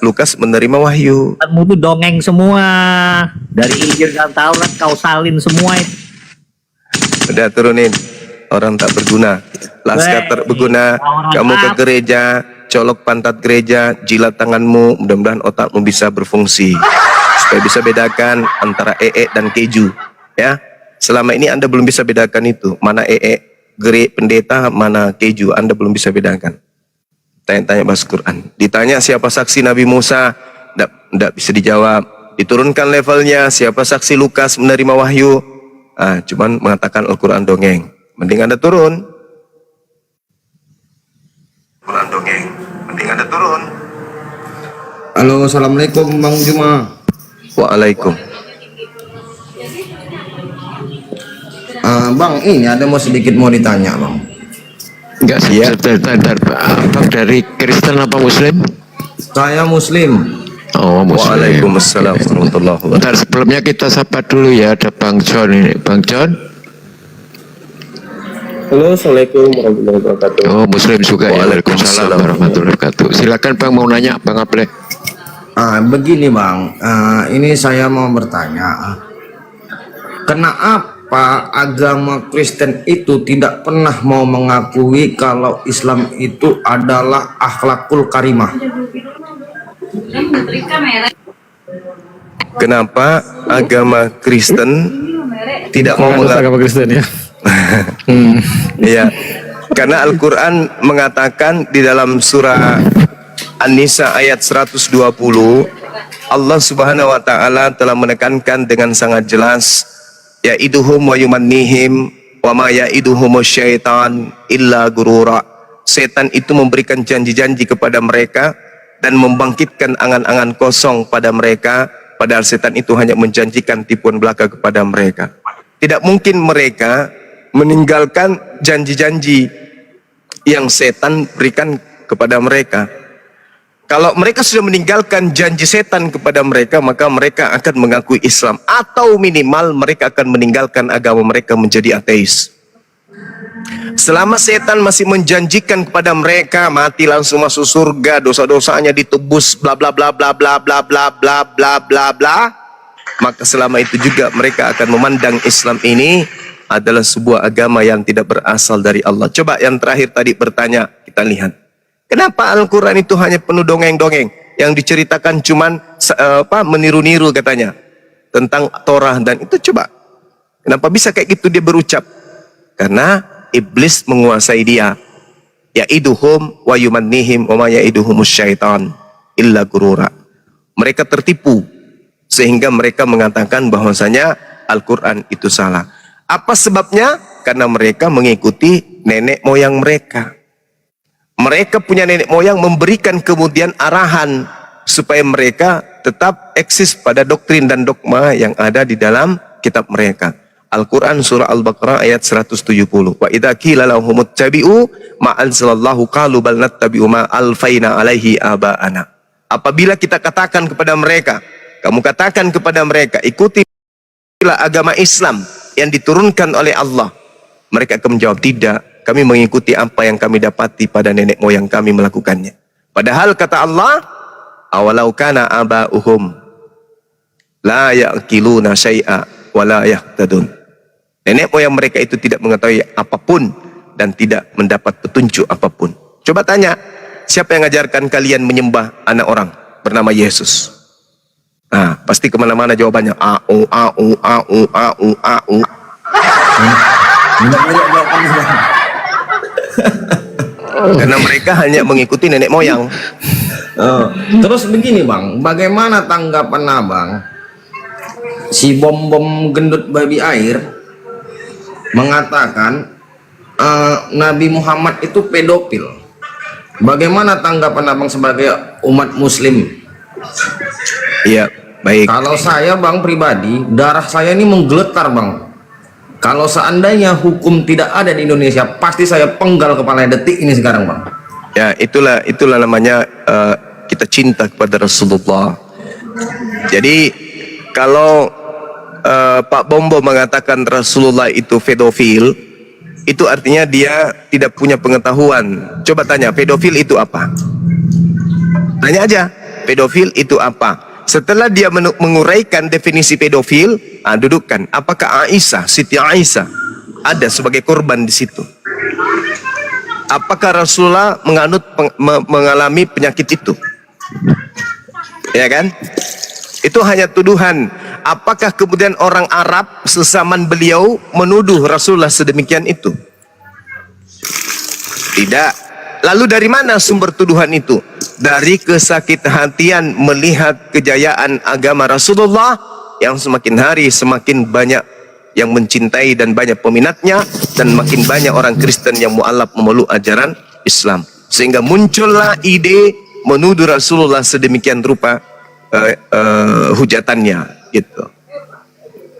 Lukas menerima wahyu? Quranmu itu dongeng semua. Dari Injil dan Taurat kau salin semua itu. Udah turunin. Orang tak berguna, laskar tak berguna. Kamu ke gereja, colok pantat gereja, jilat tanganmu, mudah-mudahan otakmu bisa berfungsi supaya bisa bedakan antara dan keju. Ya, selama ini Anda belum bisa bedakan itu, mana pendeta, mana keju. Anda belum bisa bedakan. Tanya-tanya bahasa Quran. Ditanya siapa saksi Nabi Musa, tidak bisa dijawab. Diturunkan levelnya, siapa saksi Lukas menerima wahyu, cuman mengatakan Al-Quran dongeng. Mending Anda turun. Quran dongeng. Mending Anda turun. Halo, assalamualaikum Bang Juma. Waalaikum. Bang, ini ada sedikit mau ditanya, Bang. Enggak sih, bentar. Abang dari Kristen apa Muslim? Saya Muslim. Oh, Muslim. Waalaikumsalam warahmatullahi wabarakatuh. Bentar, sebelumnya kita sapa dulu ya, ada Bang John ini. Bang John? Halo, assalamualaikum warahmatullahi wabarakatuh. Oh, Muslim juga ya. Waalaikumsalam Waalaikumsalam warahmatullahi wabarakatuh. Silakan Bang, mau nanya Bang Aple. Begini bang, ini saya mau bertanya, kenapa agama Kristen itu tidak pernah mau mengakui kalau Islam itu adalah akhlakul karimah? Kenapa agama Kristen tidak mau mengakui agama Kristen ya? Ya, karena Al-Quran mengatakan di dalam surah An-Nisa ayat 120, Allah Subhanahu wa taala telah menekankan dengan sangat jelas, ya'iduhum wa yumannihim wa ma ya'iduhum syaitan illa gurura. Setan itu memberikan janji-janji kepada mereka dan membangkitkan angan-angan kosong pada mereka, padahal setan itu hanya menjanjikan tipuan belaka kepada mereka. Tidak mungkin mereka meninggalkan janji-janji yang setan berikan kepada mereka. Kalau mereka sudah meninggalkan janji setan kepada mereka, maka mereka akan mengakui Islam, atau minimal mereka akan meninggalkan agama mereka menjadi ateis. Selama setan masih menjanjikan kepada mereka mati langsung masuk surga, dosa-dosanya ditebus, bla bla bla bla bla bla bla bla bla bla bla, maka selama itu juga mereka akan memandang Islam ini adalah sebuah agama yang tidak berasal dari Allah. Coba yang terakhir tadi bertanya, kita lihat. Kenapa Al-Quran itu hanya penuh dongeng-dongeng yang diceritakan cuman meniru-niru katanya tentang Torah dan itu? Coba kenapa bisa kayak gitu dia berucap? Karena iblis menguasai dia. Ya'iduhum wa yumannihim wa ma ya'iduhumus syaitan illa gurura. Mereka tertipu sehingga mereka mengatakan bahwasanya Al-Quran itu salah. Apa sebabnya? Karena mereka mengikuti nenek moyang mereka. Mereka punya nenek moyang memberikan kemudian arahan supaya mereka tetap eksis pada doktrin dan dogma yang ada di dalam kitab mereka. Al-Quran surah Al-Baqarah ayat 170. Wa idza qila lahum ittabi'u ma anzalallahu qalu bal nattabi'u ma alfaina alaihi aba'ana. Apabila kita katakan kepada mereka, kamu katakan kepada mereka, ikutilah agama Islam yang diturunkan oleh Allah. Mereka akan menjawab, tidak. Kami mengikuti apa yang kami dapati pada nenek moyang kami melakukannya. Padahal kata Allah, awalau kana aba'uhum la ya'qiluna syai'a wa la yahtadun. Nenek moyang mereka itu tidak mengetahui apapun dan tidak mendapat petunjuk apapun. Coba tanya, siapa yang mengajarkan kalian menyembah anak orang bernama Yesus? Pasti kemana-mana jawabannya au au au au au. Karena mereka hanya mengikuti nenek moyang. Terus begini bang, bagaimana tanggapan abang si bom-bom gendut babi air mengatakan Nabi Muhammad itu pedofil? Bagaimana tanggapan abang sebagai umat muslim? Iya, baik. Kalau saya bang pribadi, darah saya ini menggeletar bang. Kalau seandainya hukum tidak ada di Indonesia, pasti saya penggal kepala detik ini sekarang bang. Ya, itulah namanya kita cinta kepada Rasulullah. Jadi kalau Pak Bombo mengatakan Rasulullah itu pedofil, itu artinya dia tidak punya pengetahuan. Coba tanya, pedofil itu apa? Tanya aja, pedofil itu apa? Setelah dia menguraikan definisi pedofil, dudukkan. Apakah Aisyah, Siti Aisyah ada sebagai korban di situ? Apakah Rasulullah mengalami penyakit itu? Ya kan? Itu hanya tuduhan. Apakah kemudian orang Arab sesaman beliau menuduh Rasulullah sedemikian itu? Tidak. Lalu dari mana sumber tuduhan itu? Dari kesakitan melihat kejayaan agama Rasulullah yang semakin hari semakin banyak yang mencintai dan banyak peminatnya, dan makin banyak orang Kristen yang mualaf memeluk ajaran Islam, sehingga muncullah ide menuduh Rasulullah sedemikian rupa hujatannya gitu.